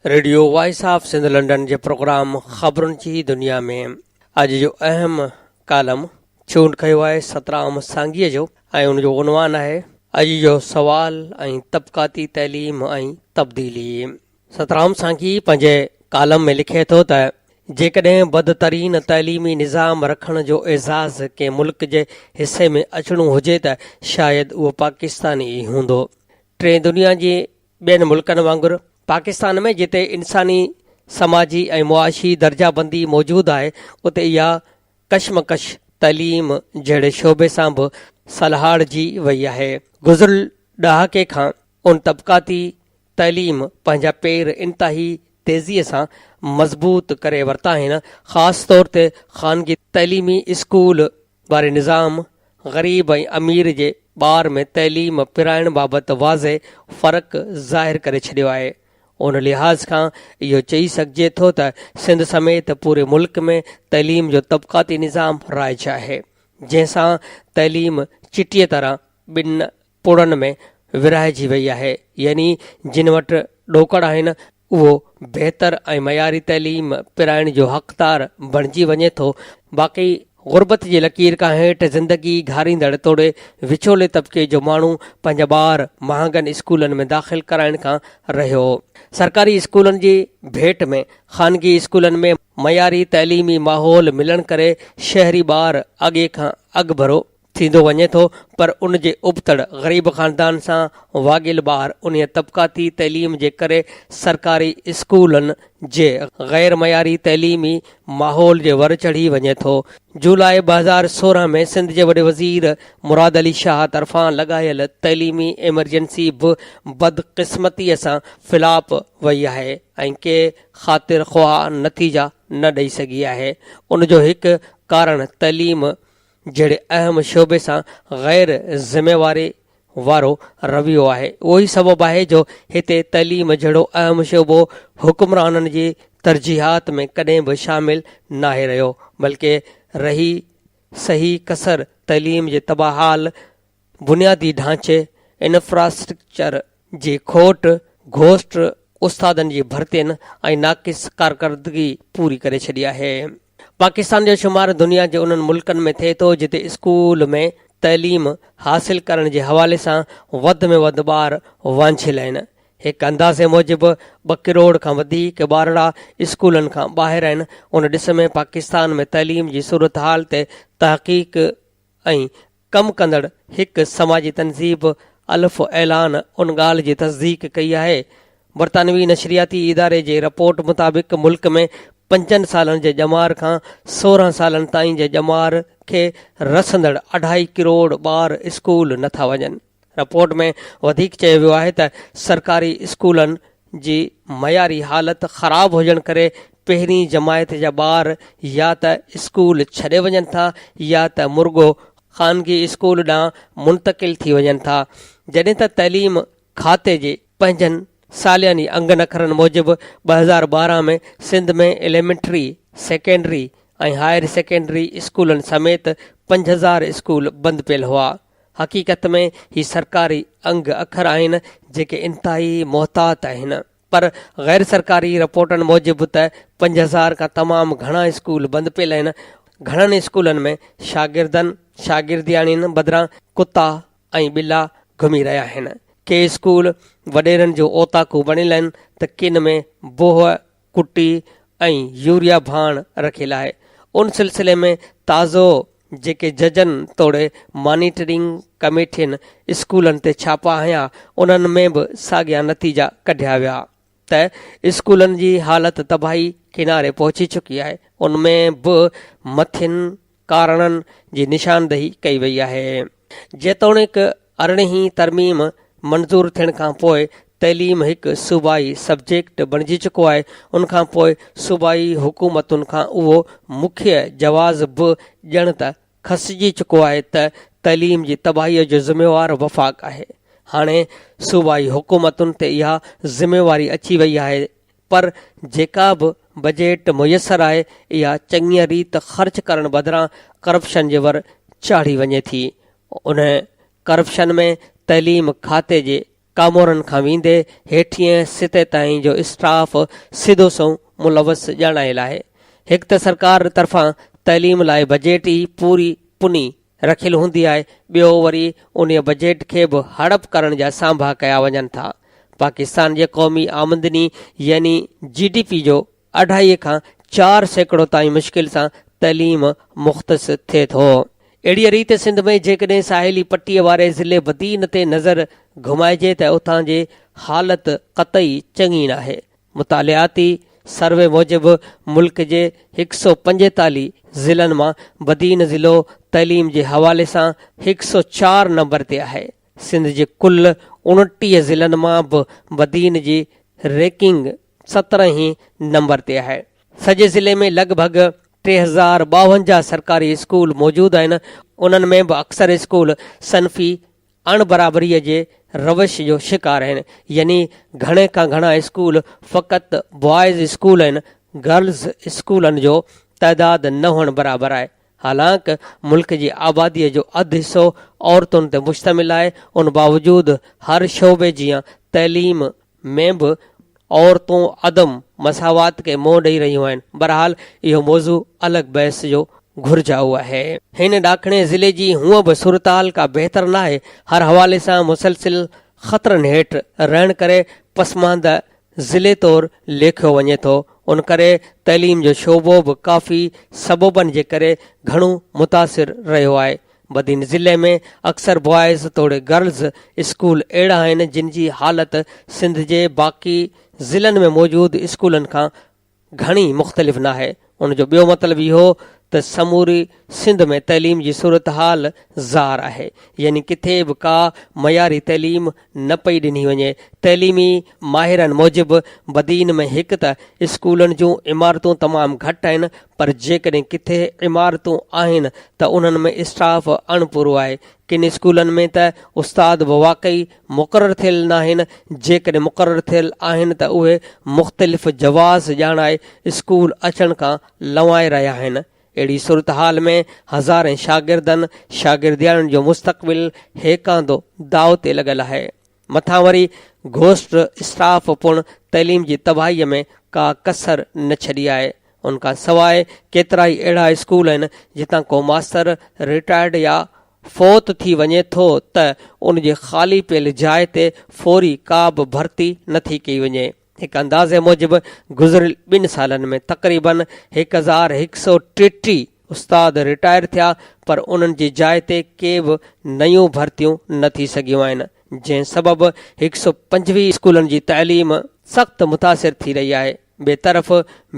Radio voice of Sindh London जे प्रोग्राम ख़बरुनि जी दुनिया में अॼु जो अहम कालम चूंड कयो आहे सतराम सांगीअ जो ऐं उन जो उनवान आहे अॼु जो सवाल ऐं तबक़ाती तइलीम ऐं तब्दीली। सतराम सांगी पंहिंजे कालम में लिखे थो त जेकॾहिं बदतरीन तइलीमी निज़ाम रखण जो एज़ाज़ कंहिं मुल्क जे हिसे में अचणो हुजे त शायदि उहो पाकिस्तान ई हूंदो। टे दुनिया जे ॿियनि मुल्कनि वांगुरु पाकिस्तान में जिते इंसानी समाजी ऐं मुआशी दर्जाबंदी मौजूदु आहे, उते इहा कशमकश तइलीम जहिड़े शोबे सां बि सलहाड़जी वई आहे। गुज़िरियल ॾहाके खां उन तबक़ाती तइलीम पंहिंजा पेर इंतिहाई तेज़ीअ सां मज़बूत करे वरिता आहिनि। ख़ासि तौर ते ख़ानगी तइलीमी स्कूल वारे निज़ाम ग़रीब ऐं अमीर जे ॿार में तइलीम पिराइण बाबति वाज़े फ़र्क़ु ज़ाहिर करे छॾियो आहे। उन लिहाज़ खां इहो चई सघिजे थो त सिंध समेत पूरे मुल्क में तइलीम जो तबक़ाती निज़ाम राइज आहे, जंहिंसां तइलीम चिटीअ तरह ॿिनि पुड़नि में विरहाइजी वई आहे। यानी जिन वटि ॾोकड़ आहिनि उहो बहितर ऐं मयारी तइलीम पिराइण जो हक़दार बणिजी वञे थो। बाक़ी गुरबत जी लकीर खां हेठि ज़िंदगी घारींदड़ तोड़े विचोले तबिके जो माण्हू पंहिंजा ॿार महांगनि स्कूलनि में दाख़िल कराइण खां रहियो। सरकारी स्कूलनि जी भेट में ख़ानगी स्कूलनि में मयारी तइलीमी माहौल मिलण करे शहरी ॿार अॻे खां अॻभरो थींदो वञे थो, पर उन जे उबतड़ ग़रीब ख़ानदान सां वागियल ॿार उन तबक़ाती तइलीम जे करे सरकारी स्कूलनि जे ग़ैर मयारी तइलीमी माहौल जे वर चढ़ी वञे थो। जुलाई 2016 में सिंध जे वॾे वज़ीर मुराद अली शाह तरफ़ां लॻायल तइलीमी एमरजेंसी बि बदक़िस्मतीअ सां फ़िलाप वई आहे ऐं के ख़ातिर ख़्वाह नतीजा न ॾेई सघी आहे। उन जो हिकु कारण तइलीम जहिड़े अहम शोबे सां ग़ैर ज़िम्मेवारी वारो रवैयो आहे। उहो ई सबबु आहे जो हिते तइलीम जहिड़ो अहम शोबो हुक्मराननि जी तरजीहात में कॾहिं बि शामिल नाहे रहियो, बल्कि रही सही कसर तइलीम जे तबाहाल, बुनियादी ढांचे, इंफ्रास्ट्रक्चर जी खोट, घोस्ट उस्तादनि जी भर्तियुनि ऐं नाक़िस कारकर्दगी पूरी करे छॾी आहे। पाकिस्तान जो शुमार दुनिया जे उन्हनि मुल्कनि में थिए थो जिते स्कूल में तइलीम हासिल करण जे हवाले सां वधि में वधि ॿार वांछियल आहिनि। हिकु अंदाज़े मूजिबि 2 करोड़ खां वधीक ॿारड़ा स्कूलनि खां ॿाहिरि आहिनि। उन ॾिस में पाकिस्तान में तइलीम जी सूरत हाल ते तहक़ीक़ ऐं कमु कंदड़ हिकु समाजी तनज़ीब अल्फ़ ऐलान उन ॻाल्हि जी तस्दीक कई आहे। बरतानवी नशरियाती इदारे जे रिपोर्ट मुताबिक़ मुल्क में 5 सालनि जे ॼमार खां 16 सालनि ताईं जे ॼमार खे रसंदड़ 2.5 करोड़ ॿार स्कूल नथा वञनि। रिपोर्ट में वधीक चयो वियो आहे त सरकारी स्कूलनि जी मयारी हालत ख़राब हुजण करे पहिरीं जमायत जा ॿार या त स्कूल छॾे वञनि था या त मुर्गो ख़ानगी स्कूल ॾांहुं मुंतक़िल थी वञनि था। जॾहिं त तइलीम खाते जे पंहिंजनि सालियानी अंगनखरनि मूजिबि 2012 में सिंध में एलिमेंट्री, सेकेंडरी ऐं हायर सेकेंडरी स्कूलनि समेत 5000 स्कूल बंदि पियल हुआ। हक़ीक़त में ही सरकारी अंग अखर आहिनि जेके इंतिहाई मोहतात आहिनि, पर ग़ैर सरकारी रिपोर्टनि मूजिबि त 5000 खां तमामु घणा स्कूल बंदि पियल आहिनि। घणनि स्कूलनि में शागिर्दियाणियुनि बदिरां कुता ऐं ॿिला घुमी रहिया आहिनि। के स्कूल वॾेरनि जो ओताकू बणियल आहिनि त किन में बोह, कुटी ऐं यूरिया भाण रखियलु आहे। उन सिलसिले में ताज़ो जेके जजनि तोड़े मॉनिटरिंग कमेटियुनि स्कूलनि ते छापा हया, उन्हनि में बि साॻिया नतीजा कढिया विया त स्कूलनि जी हालत तबाही किनारे पहुची चुकी आहे। उनमें बि मथियुनि कारणनि जी निशानदही कई वई आहे। जेतोणीकि 18हीं तरमीम मंज़ूर थियण खां पोइ तइलीम हिकु सूबाई सब्जेक्ट बणिजी चुको आहे। उनखां पोइ सूबाई हुकूमतुनि खां उहो मुख्य जवाज़ बि ॼण त खसिजी चुको आहे त तइलीम जी तबाहीअ जो ज़िम्मेवार वफ़ाक़ आहे। हाणे सूबाई हुकूमतुनि ते इहा ज़िम्मेवारी अची वई आहे, पर जेका बि बजेट मुयसर आहे इहा चङीअ रीति ख़र्च करण बदिरां करप्शन जे वर चाढ़ी वञे थी। उन करप्शन में तइलीम खाते जे कामोरनि खां वेंदे हेठिएं सिते ताईं जो स्टाफ सिधो सो मुलवस ॼाणायल आहे। हिकु त सरकार तरफ़ां तइलीम लाइ बजेट ई पूरी पुनी रखियलु हूंदी आहे, ॿियो वरी उन बजेट खे बि हड़प करण जा सांभा कया वञनि था। पाकिस्तान जे क़ौमी आमदनी यानी GDP जो 2.5 खां 4% ताईं मुश्किल सां तइलीम मुख़्तस थिए थो। अहिड़ीअ रीति सिंध में जेकॾहिं साहिली पटीअ वारे ज़िले बदीन ते नज़र घुमाइजे त उतां जी हालत क़तई चङी न आहे। मुतालियाती सर्वे मूजिबि मुल्क जे 145 ज़िलनि मां बदीन ज़िलो तइलीम जे हवाले सां 104 नंबर ते आहे। सिंध जे कुल 29 ज़िलनि मां बि बदीन जी रैंकिंग 17 नंबर ते आहे। सॼे ज़िले में लॻभॻि 3052 सरकारी स्कूल मौजूदु आहिनि। उन्हनि में बि अक्सर स्कूल सनफ़ी अणबराबरीअ जे रवश जो शिकार आहिनि। यानी घणे खां घणा स्कूल फ़क़ति बॉइज़ स्कूल आहिनि, गर्ल्स स्कूलनि जो तइदादु न हुअणु बराबरि आहे। हालांकि मुल्क जी आबादीअ जो अधु हिसो औरतुनि ते मुश्तमिल आहे, उन बावजूदु हर शोबे जीअं तइलीम में बि औरतूं अदम मसावात खे मुंहुं ॾेई रहियूं आहिनि। बहरहाल इहो मौज़ू अलॻि बहस जो घुर्जाऊ आहे। हिन ॾाखणे ज़िले जी हूअं बि सूरतहाल का बहितर न आहे। हर हवाले सां मुसलसिल ख़तरनि हेठि रहण करे पसमांदा ज़िले तौरु लेखियो वञे थो। उन करे तइलीम जो शोबो बि काफ़ी सबबनि जे करे घणो मुतासिर रहियो आहे। बदीन ज़िले में अक्सर बॉइज़ तोड़े गर्ल्स स्कूल अहिड़ा आहिनि जिन जी हालति सिंध जे बाक़ी ज़िलनि में मौजूदु स्कूलनि खां घणी मुख़्तलिफ़ न आहे। उनजो ॿियो मतिलबु इहो त समूरी सिंध में तइलीम जी सूरत हाल ज़ार आहे। यानी किथे बि का मयारी तइलीम न पई ॾिनी वञे। तइलीमी माहिरनि मूजिबि बदीन में हिकु त स्कूलनि जूं इमारतूं तमामु घटि आहिनि, पर जेकॾहिं किथे इमारतूं आहिनि त उन्हनि में स्टाफ अणपूरो आहे। किन स्कूलनि में त उस्ताद बि वाक़ई मुक़ररु थियल न आहिनि, जेकॾहिं मुक़ररु थियल आहिनि त उहे मुख़्तलिफ़ जवाज़ ॼाणाए स्कूल अचण खां लवाए रहिया आहिनि। अहिड़ी सूरत हाल में हज़ारे शागिर्दियाणनि जो मुस्तक़बिल हेकांदो दाव ते लॻल आहे। मथां वरी घोस्ट स्टाफ पिणु तइलीम जी तबाहीअ में का कसर न छॾी आहे। उनखां सवाइ केतिरा ई अहिड़ा स्कूल आहिनि जितां को मास्तर रिटायर्ड या फ़ौत थी वञे थो त उन जे ख़ाली पियल जाइ ते फौरी का बि भर्ती नथी कई वञे। हिकु अंदाज़े मूजिबि गुज़िरियल 2 सालनि में तक़रीबन 1133 उस्ताद रिटायर थिया, पर उन्हनि जी जाइ ते के बि नयूं भर्तियूं न थी सघियूं आहिनि, जंहिं सबबि 125 स्कूलनि जी तइलीम सख़्तु मुतासिर थी रही आहे। ॿिए तरफ़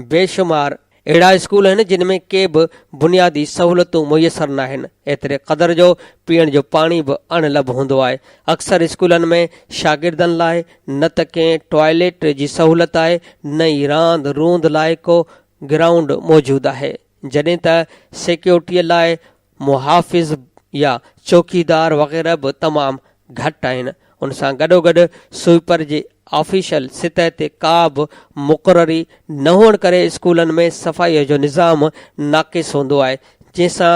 बेशुमार अहिड़ा स्कूल आहिनि जिन में के बि बुनियादी सहूलियतूं मुयसरु न आहिनि। एतिरे क़दर जो पीअण जो पाणी बि अणलभ हूंदो आहे। अक्सर स्कूलनि में शागिर्दनि लाइ न त कंहिं टॉयलेट जी सहूलियत आहे, न ई रांदि रूंद लाइ को ग्राउंड मौजूदु आहे, जॾहिं त सिक्योरिटीअ लाइ मुहाफ़िज़ या चौकीदार वग़ैरह बि तमामु घटि आहिनि। उन सां गॾोगॾु स्वीपर जे ऑफिशियल सतह ते का बि मुक़ररी न हुअण करे स्कूलनि में सफ़ाईअ जो निज़ाम नाक़िस हूंदो आहे, जंहिंसां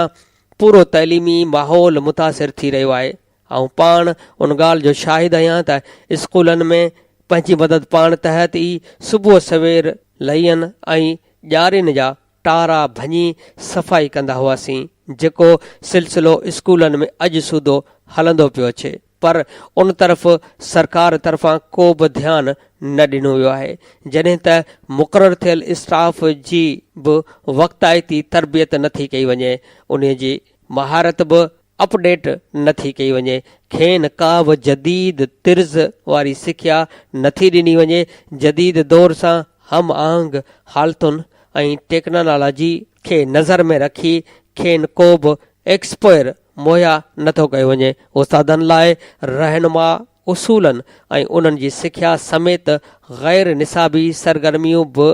पूरो तइलीमी माहौल मुतासिर थी रहियो आहे। ऐं पाण उन ॻाल्हि जो शाहिद आहियां त स्कूलनि में पंहिंजी मदद पाण तहत ई सुबुह सवेर लहियनि ऐं ॼारियुनि जा टारा भञी सफ़ाई कंदा हुआसीं, जेको सिलसिलो स्कूलनि में अॼु सूदो हलंदो पियो अचे। पर उन तरफ़ सरकार तरफ़ां को बि ध्यानु न ॾिनो वियो आहे। जॾहिं त मुक़ररु थियल स्टाफ जी बि वक़्ताइती तरबियत नथी कई वञे, उन जी महारत बि अपडेट नथी कई वञे, खेनि का बि जदीद तिर्ज़ वारी सिख्या नथी ॾिनी वञे। जदीद दौर सां हम आहंग हालतुनि ऐं टेक्नोलॉजी खे नज़र में रखी खेनि को बि एक्सपोयर मुहैया नथो कयो वञे। उस्तादनि लाइ रहनुमा उसूलनि ऐं उन्हनि जी सिख्या समेत ग़ैर निसाबी सरगर्मियूं बि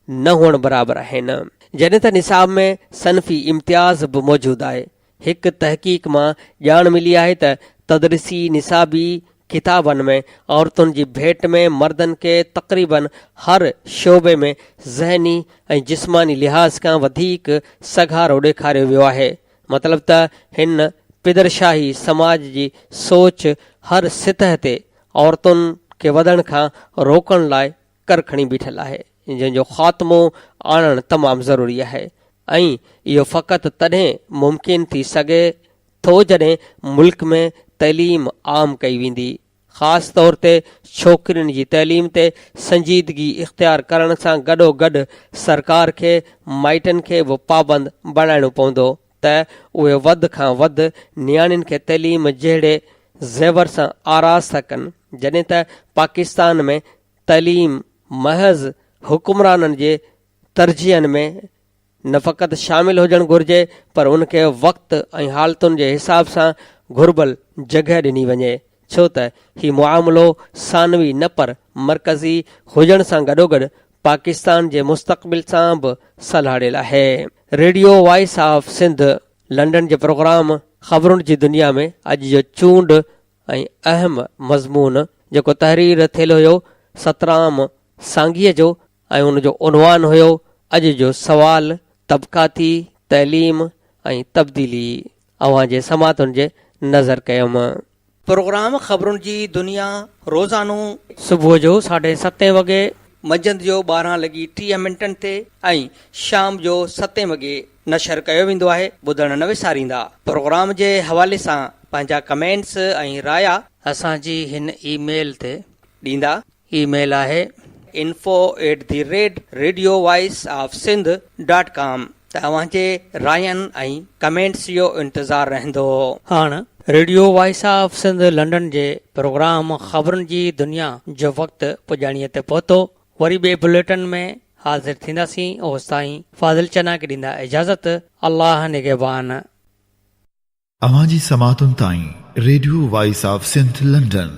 न हुअण बराबरि आहिनि। जॾहिं त निसाब में सनफ़ी इम्तियाज़ बि मौजूदु आहे। हिकु तहक़ीक़ मां ॼाण मिली आहे त तदरीसी निसाबी किताबनि में औरतुनि जी भेट में मर्दनि खे तक़रीबन हर शोबे में ज़हनी ऐं जिस्मानी लिहाज़ खां वधीक सघारो ॾेखारियो वियो आहे। मतिलब त हिन पिदरशाही समाज जी सोच हर सतह ते औरतुनि खे वधण खां रोकण लाइ करखणी बीठल आहे, जंहिंजो ख़ात्मो आणणु तमामु ज़रूरी आहे। ऐं इहो फ़क़ति तॾहिं मुमकिन थी सघे थो जॾहिं मुल्क में तइलीम आम कई वेंदी। ख़ासि तौर ते छोकिरियुनि जी तइलीम ते संजीदगी इख़्तियार करण सां गॾोगॾु सरकार खे माइटनि खे बि पाबंद बणाइणो पवंदो त उहे वधि खां वधि नियाणियुनि खे तइलीम जहिड़े ज़ेवर सां आराज़ था कनि, जॾहिं त पाकिस्तान में तइलीम महज़ हुकुमराननि जे तरजीहनि में न फ़क़ति शामिल हुजणु घुरिजे, पर उनखे वक़्तु ऐं हालतुनि जे हिसाब सां घुर्बल जॻह ॾिनी वञे, छो त हीउ मुआमिलो सानवी न पर मरकज़ी हुजण सां गॾोगॾु पाकिस्तान जे मुस्तक़बिल सां बि सलाहियल आहे। Radio voice of Sindh London जे प्रोग्राम ख़बरुनि जी दुनिया में अॼु जो चूंड ऐं अहम मज़मून जेको तहरीर थियल हुयो सतराम सांघीअ जो ऐं उनजो उनवान हुयो अॼु जो सवाल तबक़ाती तइलीम ऐं तब्दीली। अव्हां जे समातुनि जे नज़र कयुमि। प्रोग्राम ख़बरुनि जी दुनिया रोज़ानो सुबुह जो 7:30 वॻे, मंझंदि जो 12:30 ते ऐं शाम जो 7 वॻे नशर कयो वेंदो आहे। ॿुधण न विसारींदा। प्रोग्राम जे हवाले सां पंहिंजा कमेंट्स ऐं राया असांजी हिन ईमेल ते ॾींदा। ईमेल आहे info@radiovoiceofsindh.com। तव्हां जे रायनि ऐं कमेंट्स जो इंतज़ारु रहंदो। हाणे radio voice of Sindh London जे प्रोग्राम ख़बरुनि जी दुनिया जो वक़्तु पुॼाणीअ ते पहुतो। वरी ॿिए बुलेटिन में हाज़िर थींदासीं। ओसि ताईं फाज़िल चना खे ॾींदा इजाज़त। अल्लाह निगहबान। अवां जी समातुनि ताईं radio voice of Sindh London